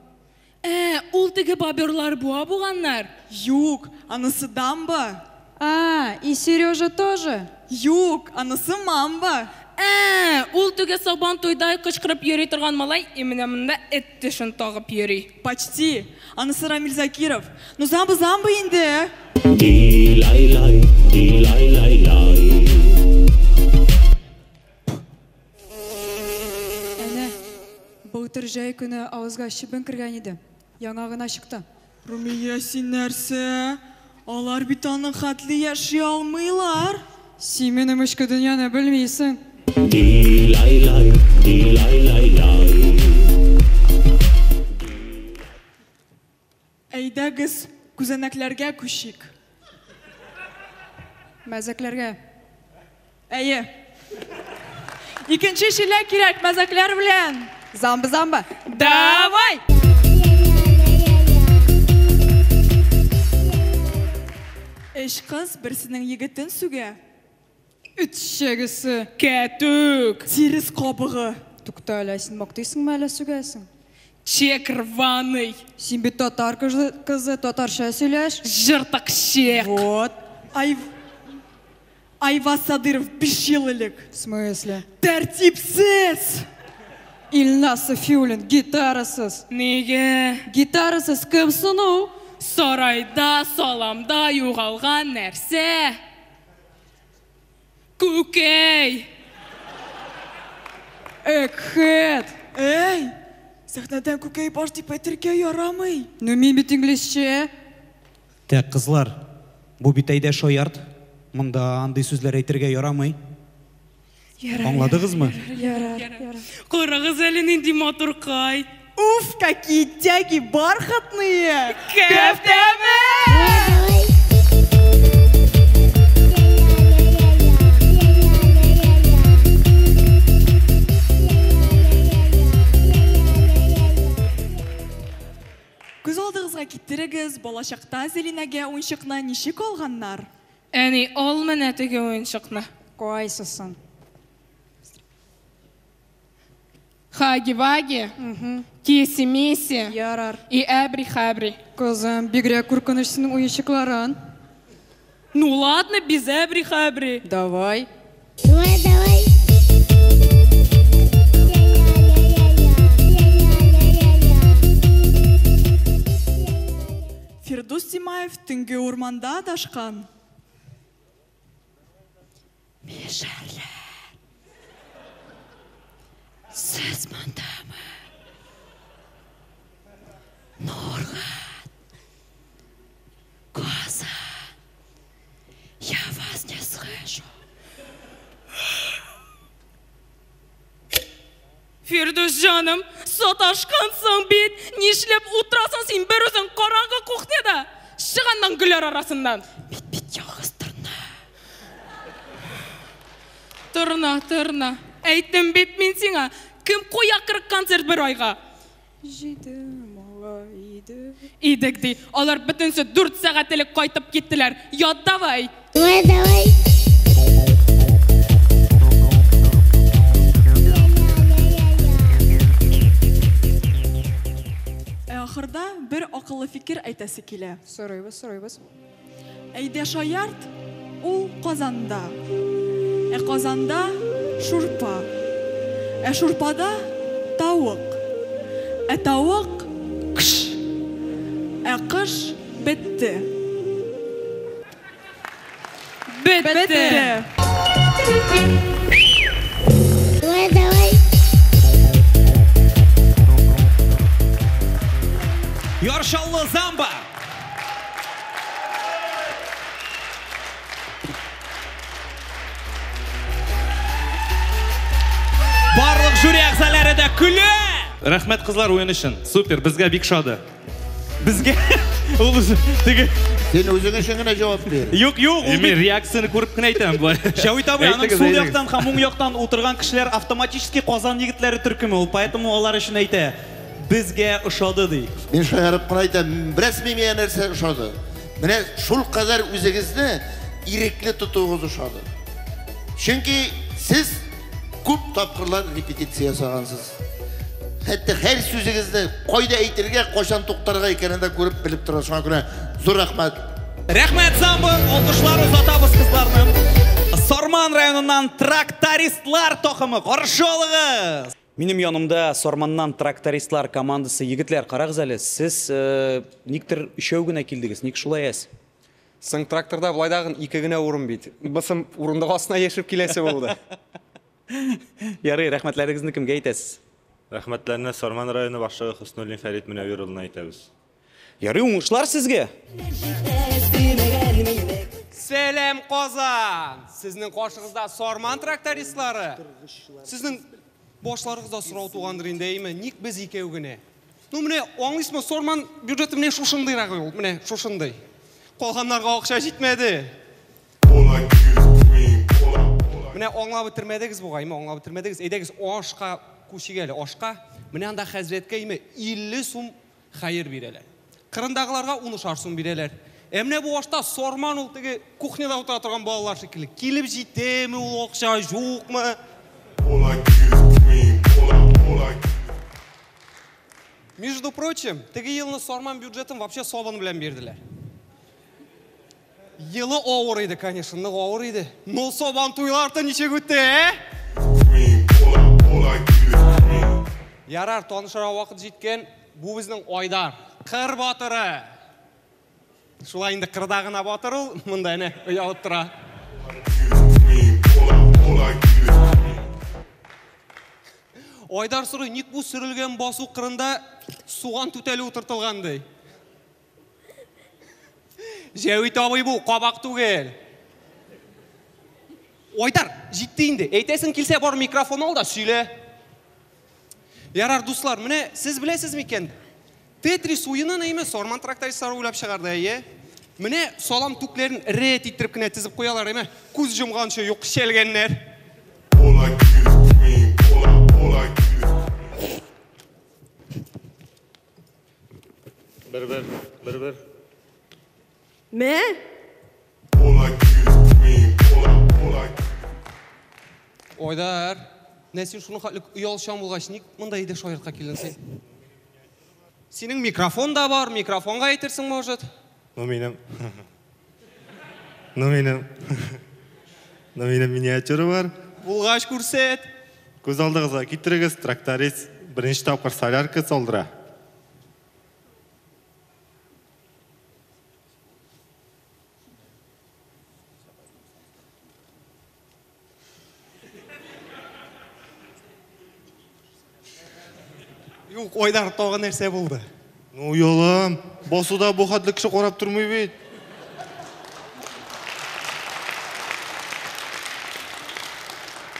Ул теге баберлар буа буганнар. Юг, анысы дамба. И Сережа тоже? Юг, анысы мамба. Ул теге сабан тойдай кычкырып йөри торган малай, менә монда эт тешен тагып йөри. Почти. Анысы Рамил Закиров. Ну замба инде. Дилай-лай. Әне, былтыр жай күні ауызға шибін кірген еді. Яңа гына шықты. Румия, син нәрсе? Алар бит аның хәтле яши алмыйлар. Син минем ішкі дүнияны білмейсің. Дилай-лай. Әйдәгез күзәнәкләргә күшик. Мәзәкләргә. Әйе. Икенче шилә кирәк мәзәкләр белән. Замба. Давай! Эш кыз берсенең егетен сүгә. Үтшегісі. Кәтүк. Тирис кабыгы. Тукта әлі, син мақтайсың мәлі сүгәсің? Чек рваный. Син бит татар кызы, татарша сөйләш. Жыртық чек. Вот. Айваз Садыров 5 ел элек. В смысле? Тәртипсез. Илнас Софиуллин гитарасыз. Неге? Гитарасыз кім сұну? Сарайда, саламда юғалған нәрсе. Көкей. Экхет. Эй, сәхнәдән көкей баш дип әйтергә ярамый. Ну мин бит инглизче. Тәк кызлар, бу бит әйдә шаярт. Монда андый сүзләр әйтергә ярамый. Аңладыгызмы? Ярар. Карагыз әле нинди матур кай. Уф, какие тяги бархатные. Кәфтәме! Күз алдыгызга китерегез, балачакта Зелинәгә уенчыкны ничек алганнар? Әни, ал менә теге уенчыкны. Кайсысын? Хаги-ваги, киси-миси, ярар. И әбри-хабри. Кызым, бигрәк куркынычсының уенчыкларын. Ну ладно, без әбри-хабри. Давай. Фирдус Тимаев түнге урманда адашкан. Мешәрләр. Сез мондамы? Нургат. Коза. Я вас не слышу. Фирдус жаным, саташкансың бит, нишләп утрасың син бер үзең караңгы кухняда? Чыганнан гүлләр арасыннан. Бит ялгыз Тырна. Әйттем бит мин сиңа, кем куя 40 концерт бер айга? Җиде малай иде. Идек ди, алар бөтенсе 4 сәгать элек кайтып киттеләр. Ят давай. Давай. Ахырда бер акыллы фикер әйтәсе килә. Сорыйбыз. Әйдә шаярт, ул Казанда. Казанда шурпа. Шурпада тавык. Тавык кыш. Кыш бетте. Бетте. Давай. Яршаллы замба! Барлық жюри ағзалары да күлі! Рахмет қызлар ойын үшін. Супер, бізге бик шады. Бізге... Ол теге... Сен өзіңе шыңына жауап бер. Yok. Мен реакцияны көріп кін айтам. Шауит абы, аның сол яқтан, хамуң яқтан отырған кішілер автоматически Қазан егітлері түркімі ол. Поэтому олар үшін айты. Бізге ұшады дей. Мен шайарып қын айтам, бірәсме мен нәрсе ұшады. Міне шул қазар өзіңізді иреклі тұтуғыз ұшады. Чүнки сіз көп тапқырлар репетиция сағансыз. Hatta her sözünüzde koyda eytirge koşan toktарға ekенinde görüp bilip тұрар. Шуңа күрә зур рахмат. Рәхмәт Замбы, алкышлар узатабыз кызларны. Сорман районунан трактористлар тохымы, каршы алыгыз. Минем янымда Сорманнан трактористлар командасы егетләр, карагыз әле, сез никтер үшәү генә килдегез, ник шулай әс? Сың тракторда былайдагын 2 генә урын бит. Бысым урындык астына яшеп киләсе булды. Ярый, рәхмәтләрегезне кемгә әйтәсез? Рәхмәтләрне Сорман районы башлыгы Хөснуллин Фәрит Мөнәвир улына әйтәбез. Ярый, уңышлар сезгә. Сәлем Казан. Сезнең кашыгызда Сорман трактористлары. Сезнең башларыгызда сорау тугандыр инде, әйме? Ник без икәү генә? Ну менә аңлыйсызмы, Сорман бюджеты менә шушындыйрак ул, менә шушындый. Калганнарга акча җитмәде. Менә аңлап бетермәдегез бугаймы, аңлап бетермәдегез. Әйдәгез ашка күчигәле, ашка. Менә анда хәзрәткә әйме 50 сум хәер бирәләр. Кырындагыларга 10 сум бирәләр. Менә бу ашта Сорман ул теге кухняда утыра торган балалар шикелле. Килеп җитәме ул акча, юкмы? Между прочим, теге елны Сорман бюджетын вообще Собан белән бирделәр. Елы авыр иде, конечно, нык авыр иде. Но Собан туйларда ничек үтте, Ярар, танышырга вакыт җиткән, бу безнең Айдар, кыр батыры. Шулай инде кырда гына батыр ул, монда әнә уялып тора. Айдар сорый, ник бу сөрелгән басу кырында суган түтәле утыртылгандай? Җәвит абый бу, кабак түгел. Айдар, җитте инде. Әйтәсең килсә бар микрофон ал да сөйлә. Ярар, дуслар, менә сез беләсез микән? Тетрис уенын әйме Сорман трактористлары уйлап чыгарды, әйе? Менә салам түкләрен рәт иттереп кенә тизеп куялар, әйме? Күз җомганчы юк шәлгәннәр. Бер. Мә? Айдар, нәсин шуны хатлык уялчан булгач, ник монда иде шаяртка килдең син? Синең микрофон да бар, микрофонга әйтерсең, может? Ну минем миниатюра бар. Булгач күрсәт. Күз алдыгызга китерегез, тракторист беренче тапкыр солярка салдыра. Юк, Айдар тагы нәрсә булды? Ну ялам, басуда бу хатлы кеше карап тормый бит.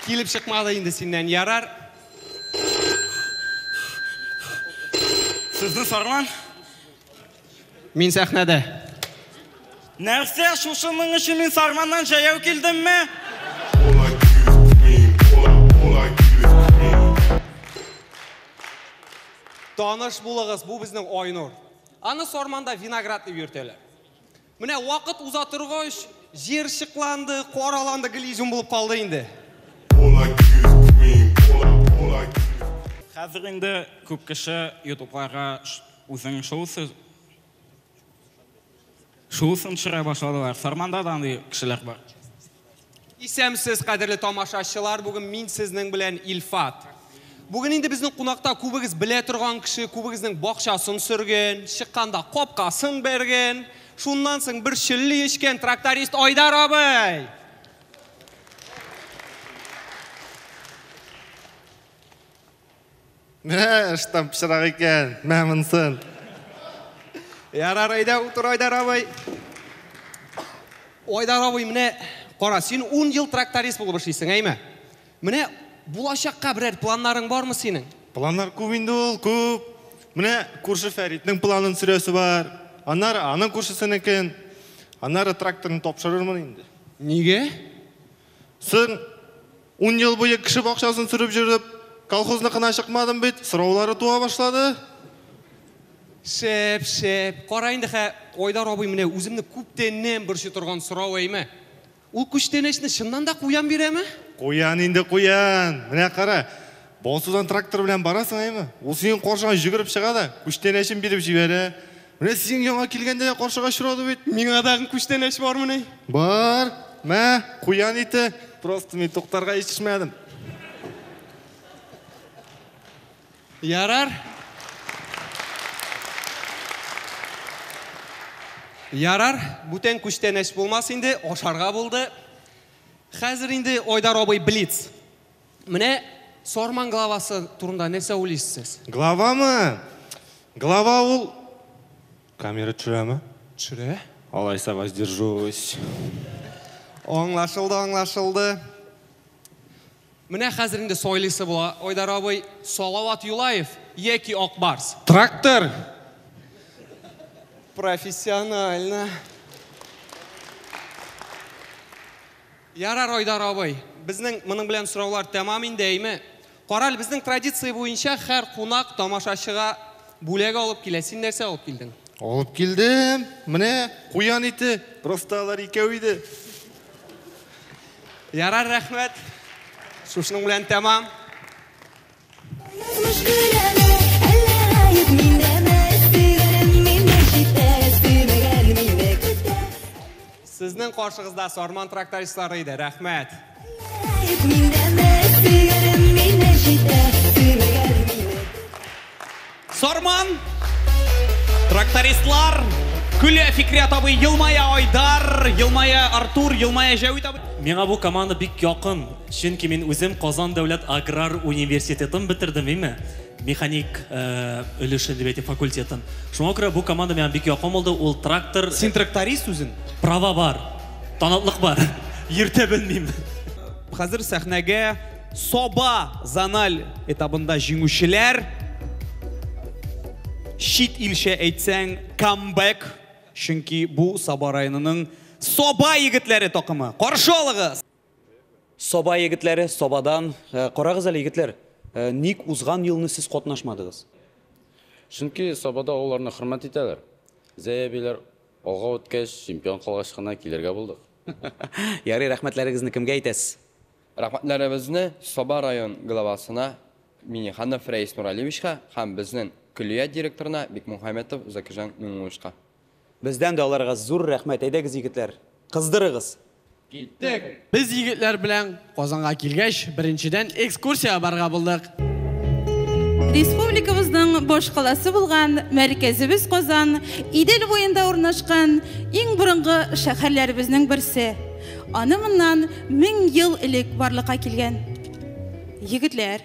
Килеп чыкмады инде синнән, ярар. Сезне Сорман? Мин сәхнәдә. Нәрсә, шушының өчен мин Сорманнан җәяү килдемме? Таныш булыгыз, бу безнең Айнур. Аны Сорманда виноград дип йөртәләр. Менә вакыт уза торгач, җир чыкланды, караланды, глизм булып калды инде. Хәзер инде күп кеше YouTube'ларга үзенең шоусын төшерә башладылар. Сорманда да андый кешеләр бар. Исәмсез кадерле тамашачылар, бүген мин сезнең белән Илфат. Бүген инде безнең кунакта күбегез белә торган кеше, күбегезнең бакчасын сөргән, чыкканда капкасын бәргән, шуннан соң бер чилли ичкән тракторист Айдар абый. Менә штам пычрак икән, мәмнунсың. Ярар, әйдә утыр Айдар абый. Айдар абый, менә кара, син 10 ел тракторист булып эшлисең, әйме? Менә булачакка берәр планнарың бармы синең? Планнар күп инде ул, күп. Менә күрше Фәритнең планын сүрәсе бар. Аннары аның күршесенекен. Аннары тракторны тапшырырмын инде. Нигә? Син 10 ел буе кеше бакчасын сүреп жүреп, колхозныкына чыкмадым бит, сораулары туа башлады. Шәп. Кара инде Айдар абый, менә үземне күптәннән борчый торган сорау әйме. Ул күчтәнәчне чыннан да куян бирәме? Куян инде куян. Менә кара. Босудан трактор білен барасың айма. Ол сенің қоршыға жүгіріп шығады, күштенешін беріп жібері. Міне сен жаңа келгенде қоршыға шырады бет. Мен адағын күштенеш бар міне? Бар. Мә, қуян еті. Просто мен тоқтарға ешішмәдім. Ярар. Ярар, бүтен күштенеш болмас инде, ошарға болды. Қазір инде Ойдар абай білетсіз. Міне, Сорман главасы турында нәрсе ойлайсыз? Глава мы? Глава ол... Камера түсіре ме? Түсіре? Алайса воздержусь. Оңлашылды. Міне қазір инде сойлысы бола. Ойдар абай Салават Юлаев, Еки Окбарс. Трактор! Профессионально. Ярар Ойдар абай. Біздің мұның білен сұраулар тәмам индейме? Қарал, біздің традиция бойынша әр қонақ тамашашыға бөлек алып келесін нәрсе алып келдің? Алып келдім. Міне, қуян еті. Просто алар екеуіді. Ярар, рахмет. Шушының білен тәмам. Сіздің қоршығызда Сорман трактористлары еді. Рахмет. Сорман трактористлар күлі Фикрет абы, Йылмая Ойдар, Йылмая Артур, Йылмая Жәуит абы. Меңа бұл команда бик яқын. Чөнки мен өзім Қазан дәулет аграр университетін бітірдім, еме? Механик өлішін дебеті факультетін. Шуңа күрә бұл команда меңа бик яқын болды. Ол трактор... Сен тракторист өзің? Права бар, танатлық бар. Ерте білмеймін. Қазір сәхнәгә Соба Заналь этабында жеңушілер. Шит илше әйтсәң камбэк. Чөнки бұл Саба районының Соба егетләре тақымы. Қаршы алығыз! Соба егетләре, Собадан. Қарағыз әлі егетлер, ник узған еліні сіз қотнашмадығыз? Чөнки Собада оларны хөрмәт итәләр. Зәябиләр алға өткәч чемпион калгачкына килергә булдык. Ярый, рәхмәтләрегезне кемгә әйтәсез? Рәхмәтләребезне Соба район главасына Миниханов Рәис Нуралиевичка һәм безнең күллият директорына Бекмөхәммәтов Закирҗан Миңнушка. Бездән дә аларга зур рәхмәт. Әйдәгез, егетләр, кыздырыгыз. Киттек. Без егетләр белән Казанга килгәч, беренчедән экскурсия барга булдык. Республикабызның баш каласы булган мәркәзебез Казан Идел буенда урнашкан иң борынгы шәһәрләребезнең берсе. Аны моннан 1000 ел элек барлыкка килгән. Егетләр,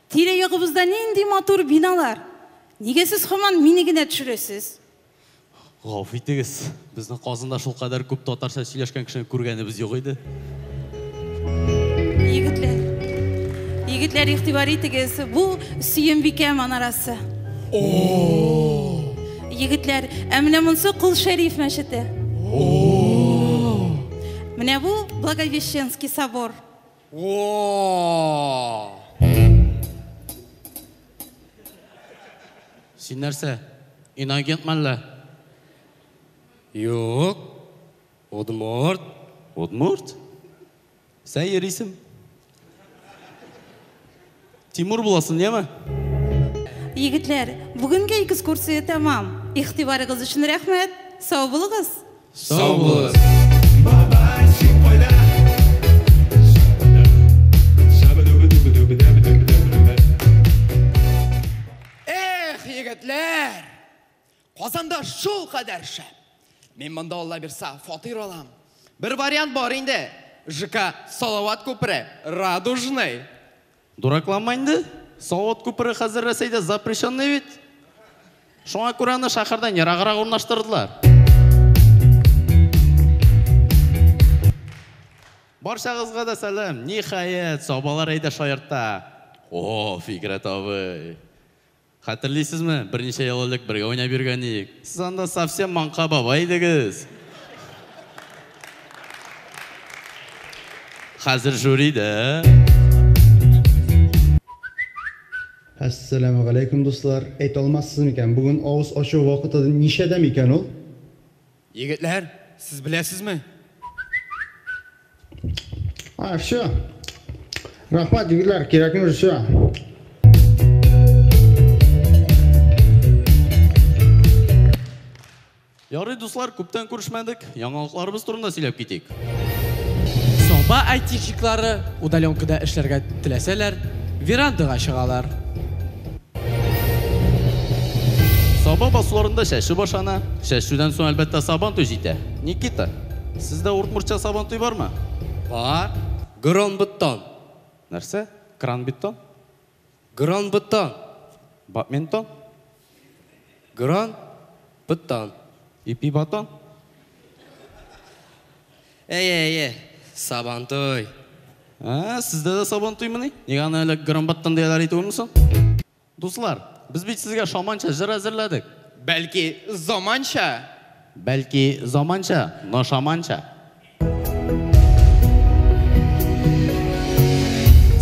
тирә-ягыбызда нинди матур биналар. Нигә сез һаман мине генә төшерәсез? Гафу итегез, безнең Казанда шул кадәр күп татарча сөйләшкән кешене күргәнебез юк иде. Егетләр, игътибар итегез, бу Сөембикә манарасы. Егетләр, менә монсы Кул Шәриф мәчете. Менә бу Благовещенский собор. Син нәрсә? Инагентмән лә? Юк. Удмурт. Удмурт? Сән йөрисең? Тимур буласың, яме? Егетләр, бүгенге экскурсия тәмам. Игътибарыгыз өчен рәхмәт. Сау булыгыз. Сау булыгыз. Егетләр, Казанда шул кадәр шәп. Мен монда Алла бирса фатир алам. Бер вариант бар инде. ЖК Салават күпере, Радужный. Дуракланма инде. Салават күпере хәзер Рәсәйдә запрещенный бит. Шуңа күрә аны шәһәрдән ераграк урнаштырдылар. Барчагызга да сәлам. Ниһаят, Сабалар әйдә шаяртта. О, Фикрет абый. Хәтерлисезме? Берничә ел элек бергә уйнап йөргән идек. Сез анда совсем манка бабай идегез. Хәзер жюрида. Assalamu alaykum do'stlar. Ayta olmassizmi ekan? Bugun og'iz ochiq vaqtida nishada ekan u? Yigitlar, siz bilasizmi? Ha, shu. Rahmat yigitlar, kerakmi shu? Ярый, дуслар, күптән күрешмәдек. Яңалыкларыбыз турында сөйләп китик. Соба айтишиклары удаленкада эшләргә теләсәләр, верандага чыгалар. Саба басуларында шәші башана. Шәшүдән соң әлбәттә сабантуй җитә. Никита, сездә уртмурча сабантуй бармы? Бар. Гранбеттон. Нәрсә? Кранбеттон? Гранбеттон. Бадминтон? Гранбеттон. Ипи батон? Сабантуй. Сездә дә сабантуймы ни? Нигә аны әле гранбаттон дияләр итеп булмысын? Дуслар, біз бит сезгә шаманча җыр әзерләдек. Бәлки заманча? Бәлки заманча, но шаманча.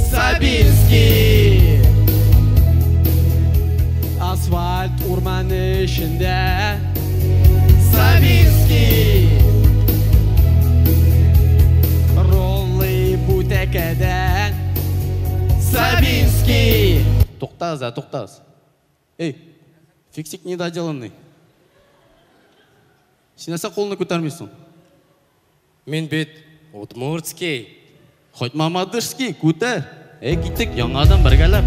Сабинский. Асфальт урманы ішінде. Сабинский. Роллы бутекеден. Сабинский. Тоқтағыз. Эй, фиксик недоделанный. Сен нәрсә қолны көтәрмейсің? Мен бит Удмуртский. Хоть Мамадышский, көтер. Эй, киттік, яңадан бергәләп.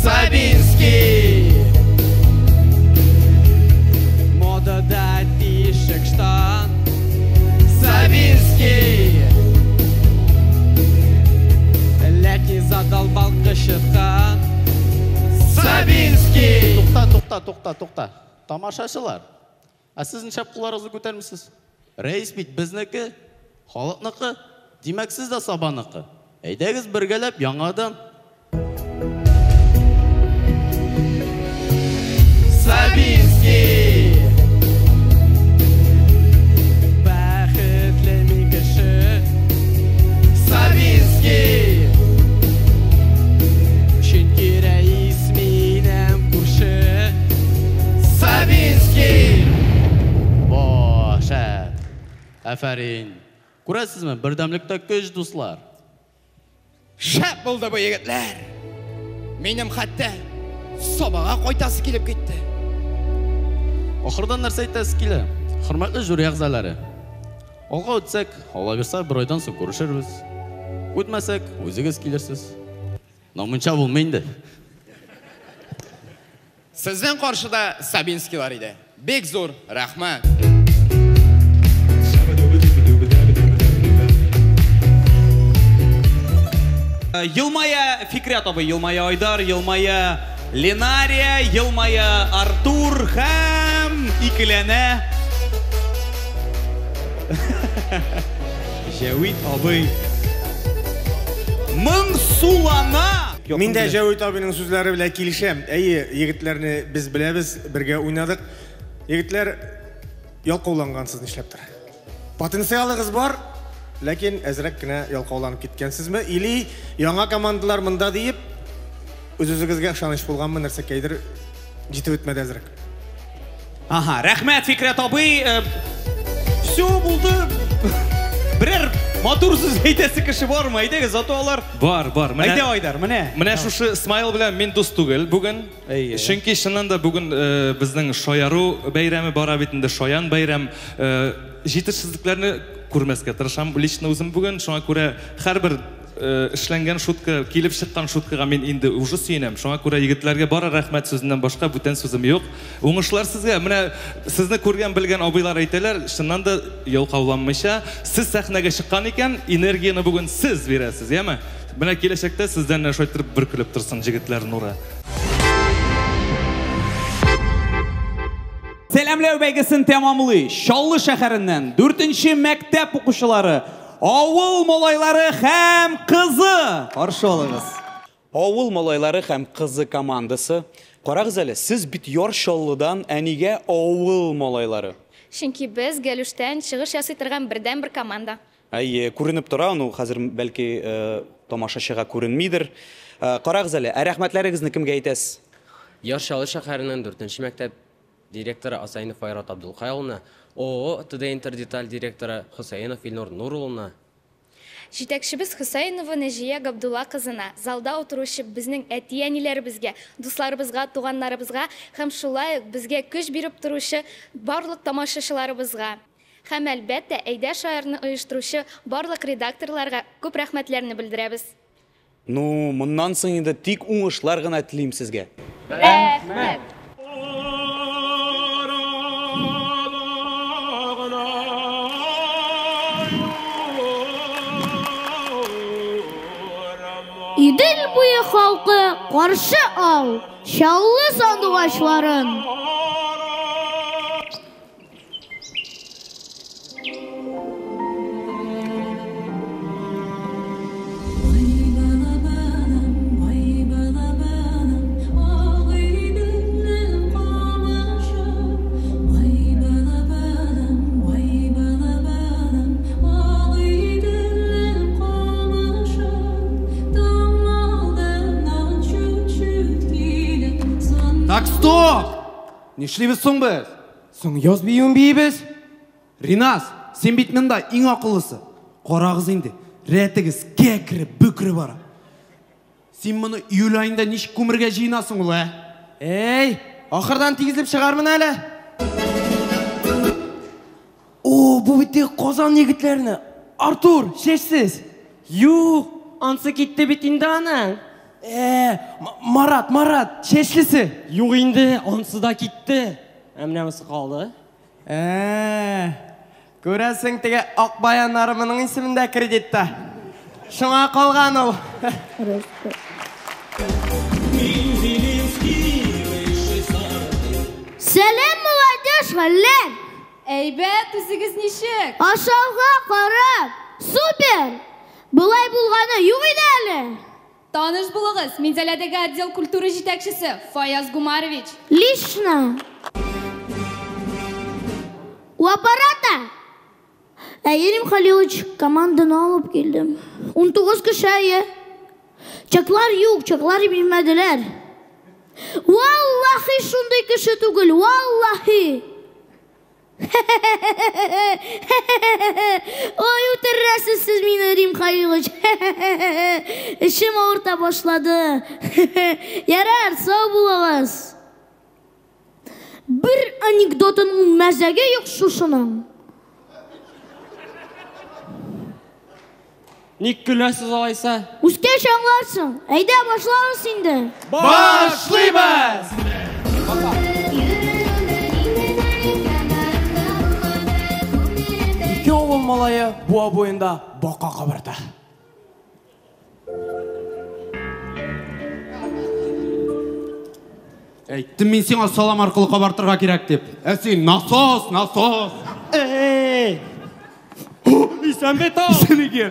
Сабинский. Модада тишек штан. Сабинский. Ләкин задолбал кышыткан. Сабинский. Тоқта. Тамашашылар. Сіз нишап құларыңызды көтәрмисез? Рәис бит безнеке, халыкныкы, димәк сез дә сабаныкы. Әйдәгез бергәләп яңадан. Сабинский. Бәхетле мин кеше. Сабинский. Чөнки рәис минем күрше. Сабинский. Баша. Афарин. Күрәсезме, бердәмлектә көч, дуслар. Шәп булды бу егетләр. Минем хәтта сабага кайтасы килеп китте. Ахырдан нәрсә әйтәсез килә? Хөрмәтле жюри әгъзалары. Алга үтсәк, Алла бирсә, бер айдан соң күрешербез. Үтмәсәк, үзегез килерсез. Намунча булмый инде. Сезнең каршыда Сабинскийлар иде. Бек зур рәхмәт. Йылмая Фикрят абый, Йылмая Айдар, Йылмая Ленария, Йылмая Артур һәм икеләнә Җәвит абый. Моңсулана. Мин дә Җәвит абыйның сүзләре белән килешәм. Әйе, егетләрне без беләбез, бергә уйнадык. Егетләр ялкаулангансыз нишләптер. Потенциалыгыз бар, ләкин әзрәк кенә ялкауланып киткәнсезме? Или яңа командалар монда диеп, үз-үзегезгә ышаныч булганмы, нәрсәкәйдер җитеп үтмәде әзрәк. Ага, рәхмәт Фикрят абый. Все булды. Берәр матур сүз әйтәсе кеше бармы? Әйдәгез, аталар. Бар. Әйдә Айдар, менә. Менә шушы Смайл белән мин дус түгел бүген. Чөнки чыннан да бүген безнең шаяру бәйрәме бара бит инде, шаян бәйрәм. Җитешсезлекләрне күрмәскә тырышам лично үзем бүген. Шуңа күрә һәрбер эшләнгән шутка, килеп чыккан шуткага мин инде уже сөенәм. Шуңа күрә егетләргә бара рәхмәт сүзеннән башка бүтән сүзем юк. Уңышлар сезгә. Менә сезне күргән, белгән абыйлар әйтәләр, чыннан да ялкауламыйча, сез сәхнәгә чыккан икән, энергияны бүген сез бирәсез, яме? Менә киләчәктә сездән шайтыр бер көлеп торсын җегетләр нуры. Сәламләү бәйгесен тәмамлый. Чаллы шәһәреннән 4нче мәктәп укучылары, авыл малайлары һәм кызы. Каршы алыгыз. Авыл малайлары һәм кызы командасы. Карагыз әле, сез бит Яршаллыдан, әнигә авыл малайлары. Чөнки без Галүштән чыгыш ясый торган бердән-бер команда. Әйе, күренеп тора, ну хәзер бәлки тамашачыга күренмидер. Карагыз әле, рәхмәтләрегезне кемгә әйтәсез? Яршаллы шәһәреннән 4нче мәктәп директоры Асайнов Айрат Абдулхай улына, ООО ТД Интердеталь директоры Хусаинов Илнур Нурулына. Жетекшібіз Хусайнова Нәжия Габдулла қызына, залда отырушы біздің әтиәнелерімізге, дусларыбызға, туғанларыбызға, һәм шулай бізге күш беріп тұрушы барлық тамашашыларыбызға. Һәм әлбәттә, әйдә шайырны ұйыштырушы барлық редакторларға көп рәхмәтләрне білдірәбіз. Ну, мұннан соң енді тик уңышлар ғана тілеймін сізге. Рәхмәт! İdil buyu halkı karşı al, şallı sandıgaçların. Так, стоп! Не шлейбіз соң біз? Соң яз бейін бейбіз? Ринас, сен бит мында ең ақылысы. Қорағыз енді, рәтігіз кәкірі, бүкірі бара. Сен мұны июль айында нешік көмірге жиынасың ұлы, Ей, ақырдан тегізіп шығармын әлі. О, бұл бітті қозан егітлеріні. Артур, шешсіз. Юқ, ансы кетті бетінде анаң. Марат, шешлісі. Юқ енді, ансы да кетті. Әмінемісі қалды. Көрәсің теге Ақбаян Нарымының исімінде кредитті. Шыңа қалған ол. Selam молодежь, Халлен. Әйбәт, үзігіз нешік? Aşağıға қарап, супер. Бұлай болғаны юқ еді әлі. Таныш болығыз, Мензелядегі отдел культуры жетекшісі Фаяз Гумарович. Лично. У аппарата. Әйелім Халилыч команданы алып келдім. 19 кіші. Чаклар юқ, чаклар білмәділер. Валлахи шундай кіші түгіл, валлахи. Ой, үтіррәсіз сіз мені, Рим Халилыч. Ішім ауырта башлады. Ярар, сау болыңыз. Bir anekdotun мәзәге yok шушының. Ник күләсіз алайса? Үскеш аңларсың. Әйдә, башларыз инде. Башлыйбыз! Ике ауыл малайы буа бойында бақа қабырды. Әйттім мен сен салам арқылы қабартырға керек деп. Сен насос. Исәнбет ау! Исәнеге.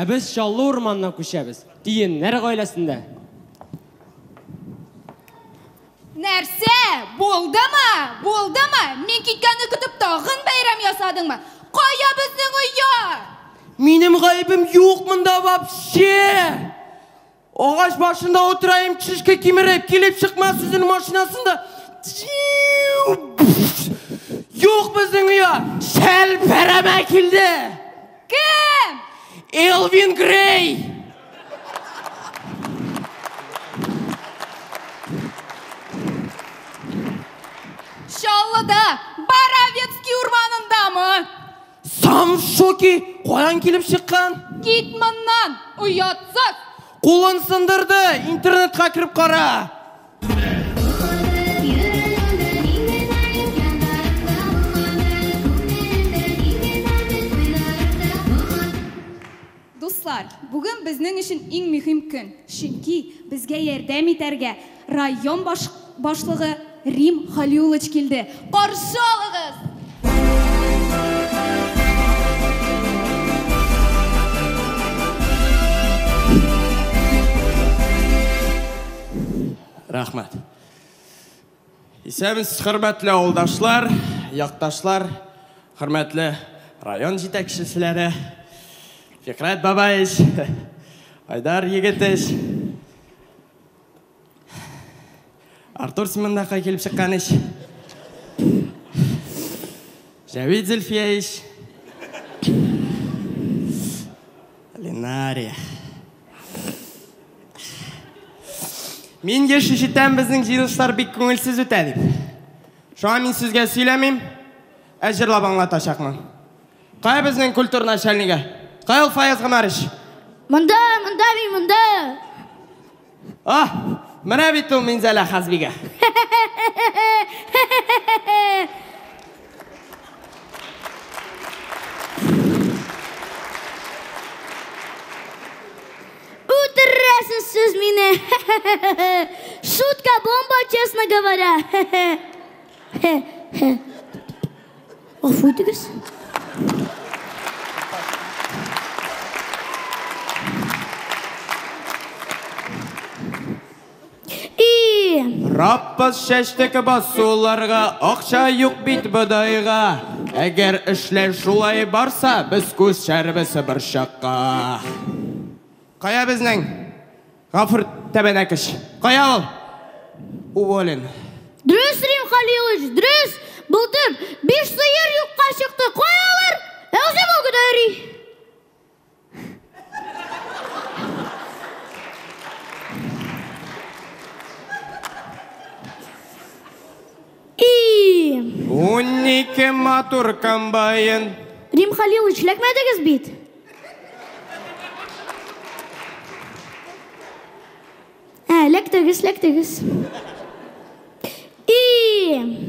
Біз шаллы орманына көшәбіз. Тиеннәр ғайласында. Нәрсе? Болдымы? Мен кеткенді күтіп тағын бәйрам ясадың ма? Қая біздің ұя? Менің ғайбым жоқ мұнда вообще. Ағаш башында отырайым, шішке кеміріп, келіп шықма сөзінің машинасында. Жоқ біздің ұя, шәл пәрәмә келді. Кім? Элвин Грей. Шаллыда, Боровецкий урманында мы? Сам шоки, қоян келіп шыққан? Кет мұннан, ұятсыз. Қолын сындырды, интернетқа кіріп қара. Достар, бүгін біздің үшін ең мөһим күн. Чөнки бізге ярдәм итәргә район башлыгы Рим Халилович келді. Қаршы алыгыз! Рахмат. Исәміз хөрмәтле ауылдашлар, якташлар, хөрмәтле район җитәкчеләре, Фикрат бабаевич, Айдар егетеш, Артур Симондаққа келіп шыққан еш. Жәвид Зульфияевич. Ленария. Мен кеше жетем біздің жиылыштар бек көңілсіз өтә деп. Шоңа мен сізге сөйлемейм, әжірлап аңлаташақмын. Қай біздің культур начальнигі? Қай ол Фаяз Ғымарыш? Мұнда. Мына бит ол Мензәлә Хазбига. Утырасыз сіз мені. Шутка бомба, честно говоря. Офуйтыңыз. Раппыз шәштікі басуларға, ақша юқ бит бұдайға. Әгер ішлер шулай барса, біз көз шәрбісі бір шаққа. Қая бізнің? Ғафыр тәбәнәкіш. Қая ол? Уволен. Дұрыс, Рим Халилович, дұрыс. Бұлдыр, 5 сиыр юққа шықты. Қоялар, әузе бұл күдәри. Уннике матур комбайн. Рим Халилович, ләкмәдігіз бит? Ләктігіз.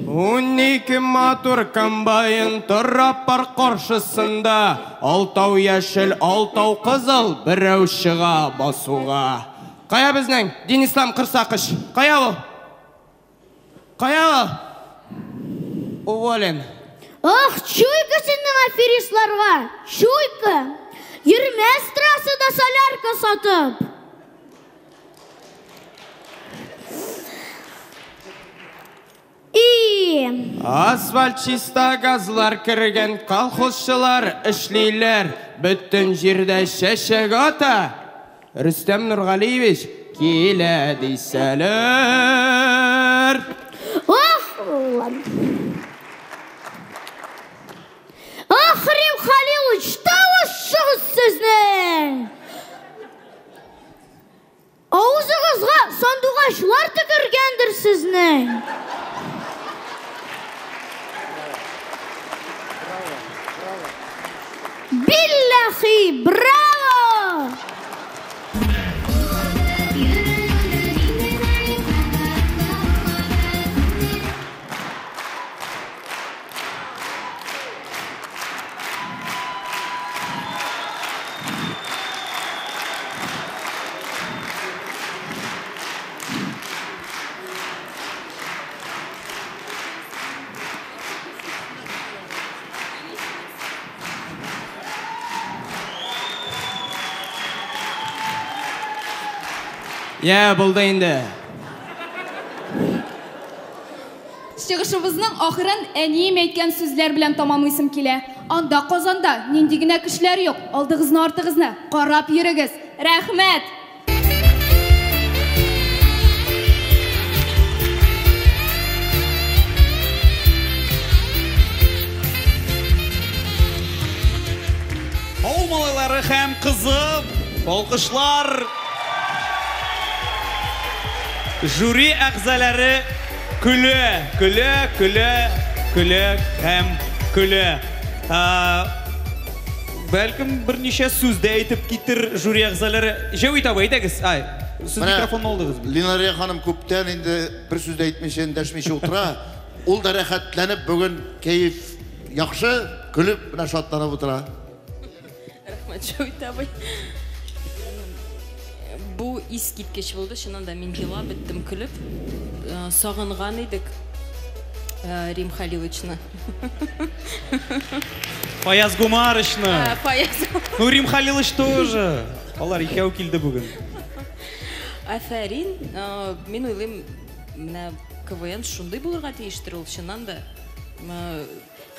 Уннике матур комбайн тұраппар қаршысында. Алтау яшіл, алтау қызыл, біреу шыға басуға. Қая бізнің? Денислам Қырсақыш. Қая ол? Қая ол? Уволен. Ах, чуйка сенің аферистларға. Чуйка. Ермес трассыда солярка сатып. Асфальт чиста газлар кірген колхозшылар ішлейлер. Бүттін жерді шәшек ата. Рүстем Нұрғалиевич келеді сәлір. Ах, Рим Халилович, тауыз шығыз сіздің. Ауызығызға сандуғашылар түкіргендір сіздің. Биллахи, браво! Болды енді. Шығышыбызның ақырын әнейім әйткен сөзлер білән тамамыйсым келе. Анда Қазанда нендегіне кішілер yok. Алдығызны артығызны қарап ерігіз. Рәхмәт! Ау малайлары һәм қызып, алқышлар. Жюри әғзалары күлі һәм күлі. Бәлкім бірнеше сөзді әйтіп кетір жюри әғзалары. Жәуит абай, әйтәгіз. Сіз микрофон алдығыз. Линария ханым көптен енді бір сөзді әйтмешен, дәшмеше отыра. Ол да рәхәтләніп, бүгін кейф яқшы, күліп, мына шаттанып отыра. Рахмет, Жәуит абай. Бұл искиткеш болды, шынында мен дела біттім күліп. Сағынған едік Рим Халиловичны. Фаяз Гумарышны. Ну, Рим Халилович тоже. Олар екеу келді бүгін. Афәрин, мен ойлайым, КВН шундай болырға тейіштір ол шынында.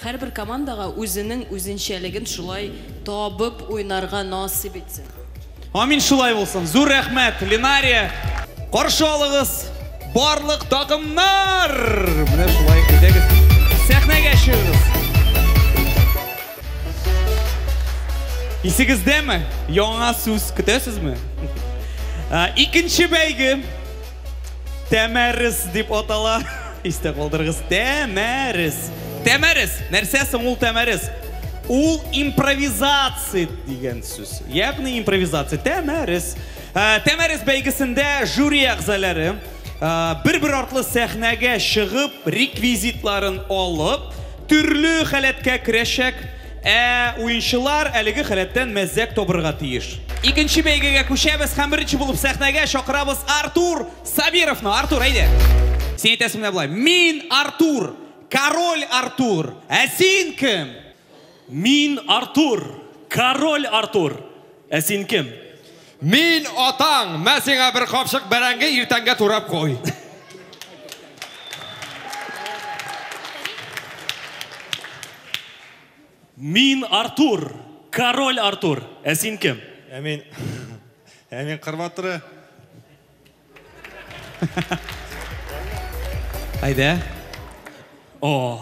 Hər bir командаға өзінің өзіншелігін шулай табып ойнарға насip етсін. Амин, шулай болсын. Зур рәхмәт, Линария. Қаршы алығыз, барлық тақымнар. Міне шулай, әйтәгіз. Сәхнәгә шығыңыз. Исігіздемі? Яңа сөз күтесізмі? Икінші бәйгі тәмәріс деп атала. Исте қалдырғыз. Тәмәріс. Тәмәріс. Нәрсесің ол тәмәріс? Ол импровизация деген сөз. Яғни импровизация. Тәмәріс. Тәмәріс бәйгісінде жюри ағзалары бір-бір арқылы сәхнәге шығып, реквизитларын алып, түрлі халетке кірешек, ойыншылар әлігі халеттен мәззәк тобырға тиіш. Икінші бәйгеге көшебіз, һәм бірінші болып сәхнәге шақырабыз Артур Сабировны. Артур, әйде. Сен етесімді бұлай. Мен Артур, король Артур. Сен кім? Мен Артур, король Артур. Сен кім? Мен атаң, мән сеңа бір қапшық бәрәңге ертәңге турап қой. Мен Артур, король Артур. Сен кім? Әмен қырбаттыры. Айда. О.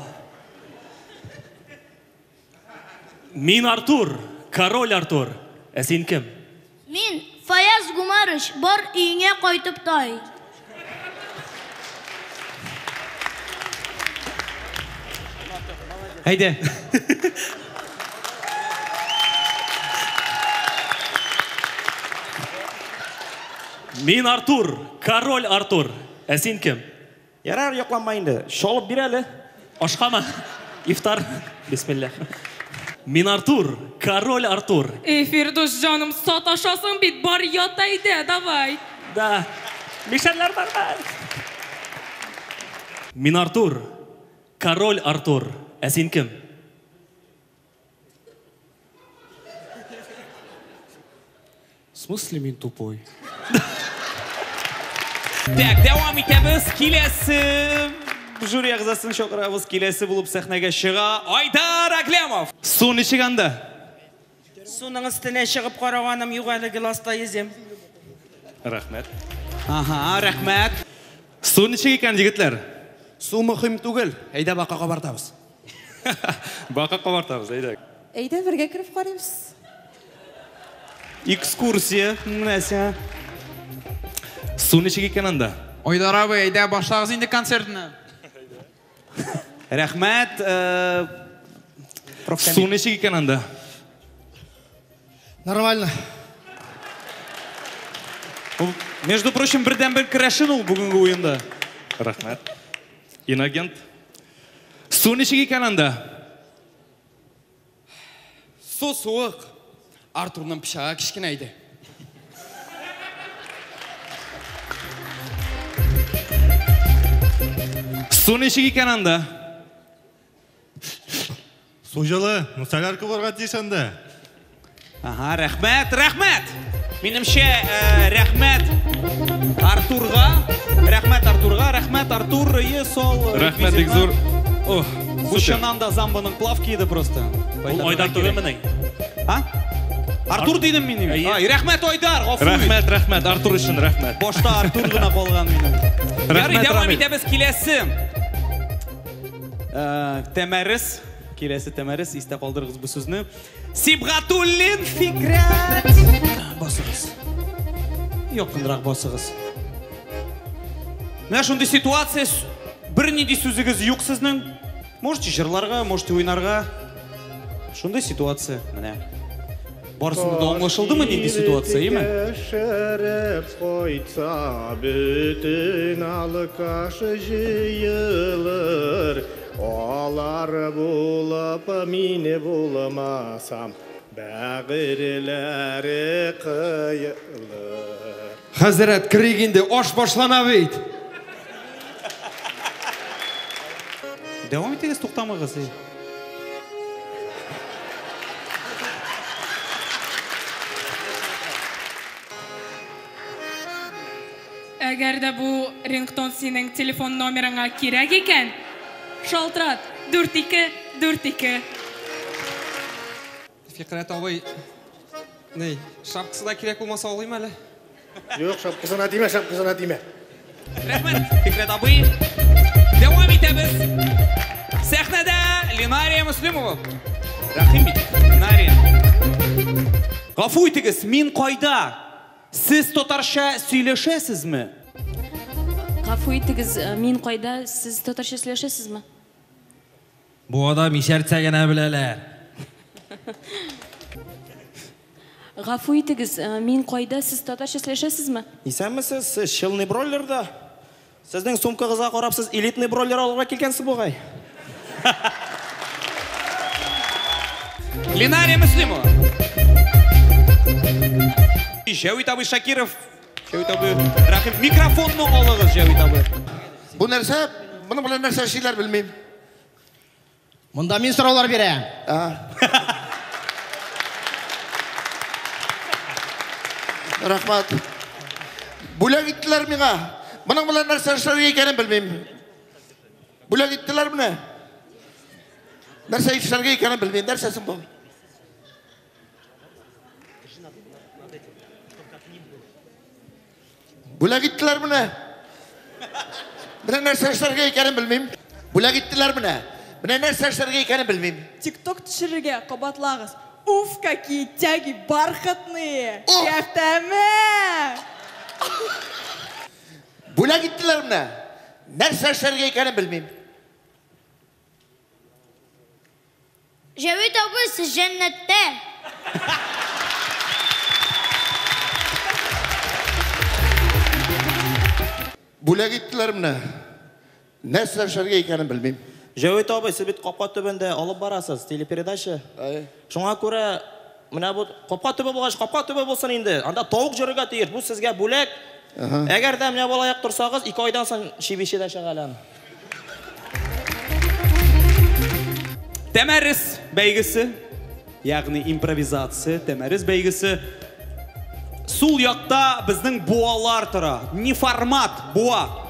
Мен Артур, король Артур. Сен кім? Мен Фаяз Гумарыш, бар үйіңе қайтып тай. Айда. Мен Артур, король Артур. Сен кім? Ярар, yoqlanmayındı. Şolup bir әлі. Ашқа ма? Ифтар. Бисмилlah. Мен Артур, король Артур. Фирдус жаным, саташасың бит, бар ятайды, давай. Да. Мишәлләр бар. Мен Артур, король Артур. Сен кім? В смысле мен тупой? Так, devam etemiz. Келесі жюри ағзасын шақырабыз. Келесі болып сәхнәге шыға Айдар Аглемов. Су нешік анда? Суның үстіне шығып қарағаным юғайлы гиласта езем. Рахмет. Аха, рахмет. Су нешік екен жігітлер? Су мұхим түгіл. Әйді бақаға бартабыз. Бақаға бартабыз, әйді. Әйді бірге кіріп қараймыз. Экскурсия. Нәсе. Су нешік екен анда? Ойдар абы, әйді башлағыз енді концертіні. Рахмет. Су нешік екен анда? Нормально. Между прочим, бірден бір крашын ол бүгінгі ойында. Рахмет. Инагент. Су нешік екен анда? Су суық. Артурның пішаға кішкенайды. Су нешік екен анда? Су жылы, мұсалар кыбырға дейсенді. Аха, рахмет, рахмет. Менімше, рахмет Артурға. Рахмет Артурға, рахмет Артур. Сол. Рахмет, Бекзур. Бұшынан да замбының плавки еді просто. Айдар түгі мінің? Артур дейдім менің. Рахмет Айдар. Рахмет, рахмет. Артур үшін рахмет. Бошта Артур ғына қолған менің. Рахмет, Девам Рамил. етеміз келесі. Тәмәріс. Келесі Тәмәріс. Исте қалдырғыз бұл сөзіні. Сибғатуллин Фикрат. Басығыз. Йоққындырақ басығыз. Мына шынды ситуация бірнеде сөзігіз юқ сізнің. Можете жырларға, можете ойнарға. Шынды ситуация. Міне. Барысында да оңлашылды ма ненде ситуация, еме? Шәріп қойца бүтін алқашы жиылыр. Олар болып мені болмасам, бәғірлері қиылыр. Хазірет, кірегенде ош башлана бейт. Devam etiniz toxtamağız. Әгәр дә бу рингтон синең телефон номерыңа кирәк икән, шалтырат 4242. Фикрат абый, ней, шапкасы да кирәк булмаса алыйм әле. Yok, şapkasına değme, şapkasına değme. Рәхмәт, Фикрат абый. Devam etemiz. Сәхнәдә Линария Муслимова. Рәхим бит. Линария. Гафу итегез, мин кайда? Сез татарча сөйләшәсезме? Гафу итегез, мин кайда? Сез татарча сөйләшәсезме? Бу адам ишәртсә генә беләләр. Гафу итегез, мин кайда? Сез татарча сөйләшәсезме? Исәнмесез, сез шилный бройлерда. Сезнең сумкагызга карап, сез элитный бройлер алырга килгәнсез бугай. Линария Муслимова. Җәвит абый Шакиров. Җәвит абый, рәхим, микрофонны алыгыз, Җәвит абый. Бу нәрсә, моның белән нәрсә эшлиләр белмим. Монда мин сораулар бирәм. Рахмат. Бүләк иттеләр миңа. Моның белән нәрсә эшләргә икәнен белмим. Бүләк иттеләр менә. Нәрсә эшләргә икәнен белмим. Нәрсәсен бу? Бүләк иттеләр менә. Менә нәрсә эшләргә икәнен белмим. Бүләк иттеләр менә. Менә нәрсә эшләргә икәнен белмим. Тикток төшерергә кабатлагыз. Уф, какие тяги бархатные! Кәфтәме! Бүләк иттеләр менә. Нәрсә эшләргә икәнен белмим. Җавит абый, сез җәннәттә. Бүләк иттеләр менә. Нәрсә эшләргә икәнен белмим. Җавит абый, сез бит капка төбендә алып барасыз, телепередача. Шуңа күрә менә бу капка төбе булгач, капка төбе булсын инде. Анда тавык җөргә тиер. Бу сезгә бүләк. Әгәр дә менә балаяк торсагыз, 2 айдан соң шибишедә чыгалан. Тәмәрис бәйгесе, ягъни импровизация, Тәмәрис бәйгесе. Сул якта безнең буалар тора. Неформат буа.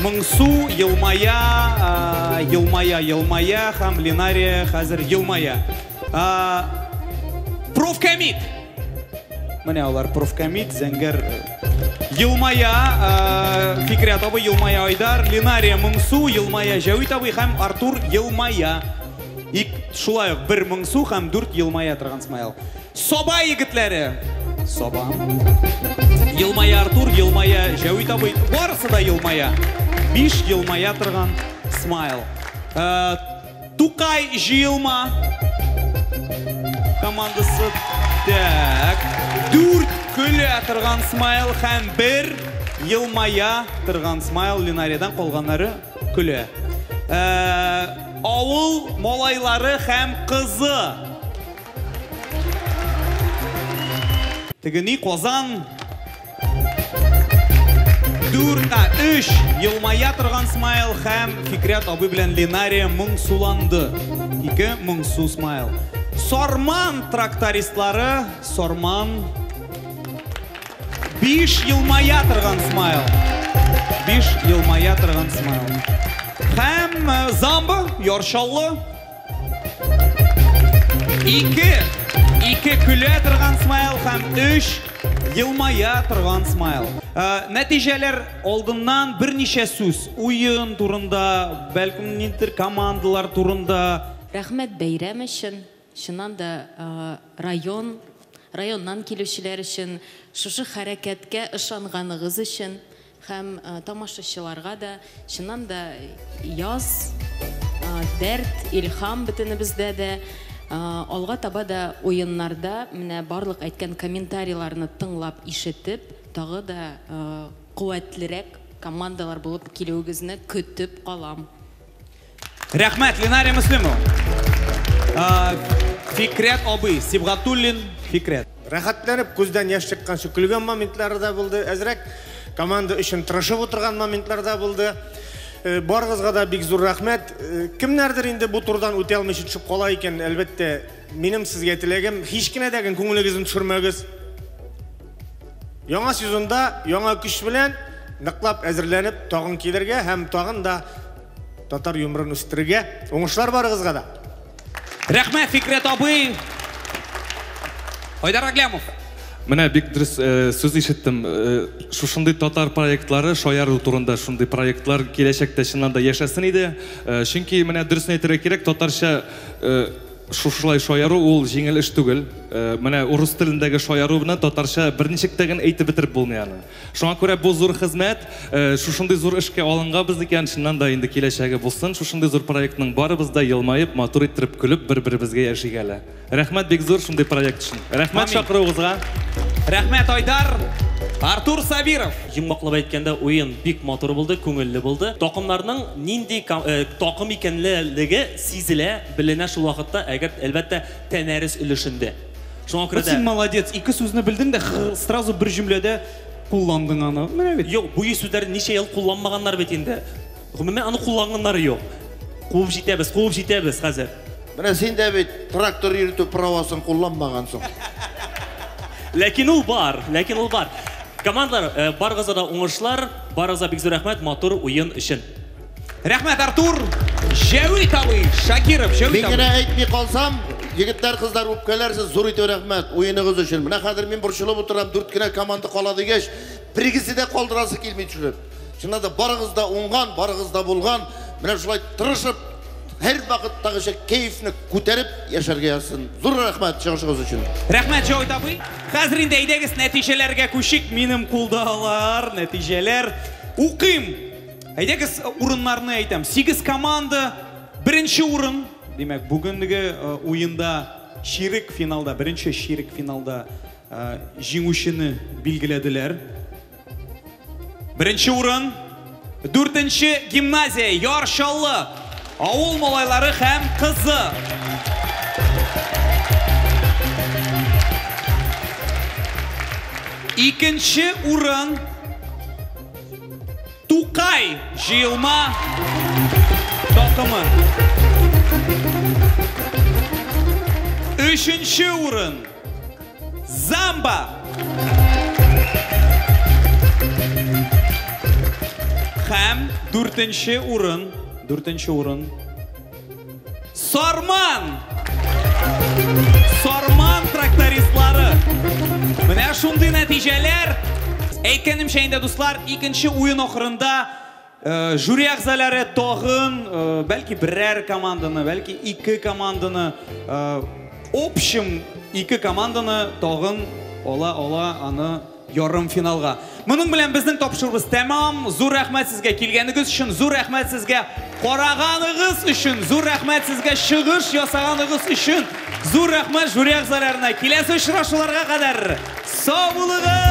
Моңсу елмая, елмая, һәм Линария хәзер елмая. Профкомит. Менә алар профкомит, Зәңгәр елмая, Фикрят абый елмая Айдар, Линария Моңсу, елмая Җавит абый һәм Артур елмая. Шулай ук 1 Моңсу һәм 4 елмая торган смайл. Соба егетләре. Соба. Елмая Артур, елмая Җавит абый, барысы да елмая. 5 елмая торган смайл. Тукай җыелма командасы. Так. 4 көлә торган смайл һәм 1 елмая торган смайл. Линариядан калганнары көлә. Авыл малайлары һәм кызы. Тегени Казан 3 елмая торган смайл һәм Фикрят абый белән Линария моңсуланды. 2 моңсу смайл. Сорман трактористлары, Сорман 5 елмая торган смайл. 5 елмая торган смайл. Һәм Замба, Яршаллы 2 көлә торган смайл һәм 3 елмая торган смайл. Нәтиҗәләр алдыннан берничә сүз. Уен турында, бәлкем нидер командалар турында. Рәхмәт бәйрәм өчен, шуннан да районнан килүчеләр өчен, шушы хәрәкәткә ышанганыгыз өчен һәм тамашачыларга да, шуннан да яз, дәрт, илһам бөтенебездә дә, алга таба да уеннарда менә барлык әйткән комментарийларны тыңлап, ишетеп, тагы да куәтлерәк командалар булып килүегезне көтеп калам. Рәхмәт, Линария Муслимова. Фикрят абый, Сибгатуллин, Фикрят. Рәхәтләнеп күздән яшь чыкканчы көлгән моментлары да булды. Әзрәк команда өчен тырышып утырган моментлар да булды. Барыгызга да бик зур рәхмәт. Кемнәрдер инде бу турдан үтә алмыйча төшеп кала икән, әлбәттә, минем сезгә теләгем, һич кенә дә күңелегезне төшермәгез. Яңа сезонда яңа көч белән ныклап әзерләнеп тагын килергә һәм тагын да татар юморын үстерергә. Уңышлар барыгызга да. Рәхмәт, Фикрят абый. Айдар Аглямов. Менә бик дөрес сүз ишеттем. Шушындай татар проектлары, шаяру турында шундай проектлар киләчәктә чыннан да яшәсен иде. Чөнки менә дөресен әйтергә кирәк, татарча шушылай шояру ул жеңіл іш түгіл. Менә урыс тіліндегі шояру белән татарча берничектәген әйтеп бетереп булмый аны. Шуңа күрә бу зур хезмәт, шушындый зур эшкә алынга без икән, шуннан да инде киләчәге булсын. Шушындый зур проектның барыбыз да елмаеп, матур иттереп көлеп, бер-беребезгә яшигәле. Рәхмәт бик зур шундый проект өчен. Рәхмәт шакыруыгызга. Рәхмәт Айдар. Артур Сабиров. Йомгаклап әйткәндә, уен бик матур булды, күңелле булды. Тақымларның нинди тақым икәнлеге сизелә, беленә шул вакытта, әгәр әлбәттә тәнәрис өлешендә. Шуңа күрә дә син молодец, ике сүзне белдең дә сразу бер җөмләдә кулландың аны. Менә бит. Юк, бу сүзләрне ничә ел кулланмаганнар бит инде. Гомумән аны кулланганнары юк. Куып җитәбез хәзер. Менә син дә бит трактор йөртү правасын кулланмагансың. Ләкин ул бар. Командалар, барыгызга да уңышлар, барыгызга бик зур рәхмәт матур уен өчен. Рәхмәт Артур. Җәвит абый, Шакиров, Җәвит абый. Мин генә әйтми калсам, егетләр, кызлар үпкәләрсез, зур итеп рәхмәт уеныгыз өчен. Менә хәзер мин борчылып утырам, 4 кенә команда кала дигәч, биргесе дә калдырасы килми төшүреп. Шунда да барыгыз да уңган, барыгыз да булган. Менә шулай тырышып, һәр вакыттагыча кайфны күтәреп яшәргә язсын. Зур рәхмәт чыгышыгыз өчен. Рәхмәт Җәвит абый. Хәзер инде әйдәгез нәтиҗәләргә күчик. Минем кулдалар, нәтиҗәләр. Укыйм. Әйдәгез урыннарны әйтәм. 8 команда, беренче урын. Димәк, бүгенге уенда ширек финалда, беренче ширек финалда җиңүчене билгеләделәр. Беренче урын, 4-нче гимназия Яршаллы авыл малайлары һәм кызы. Икенче урын, Тукай җыелма такымы. Üçüncü урын, Замба. Һәм дүртенче урын, Сарман. Сарман трактористлары. Менә шундый нәтиҗәләр. Әйткәнемчә инде, дуслар, икенче уен ахырында жюри әгъзалары тагын, бәлки берәр команданы, бәлки 2 команданы, общем 2 команданы тагын ала аны ярым финалга. Моның белән безнең тапшырыбыз тәмам. Зур рәхмәт сезгә килгәнегез өчен, зур рәхмәт сезгә караганыгыз өчен, зур рәхмәт сезгә чыгыш ясаганыгыз өчен, зур рәхмәт жюри әгъзаларына. Киләсе очрашуларга кадәр сау булыгыз.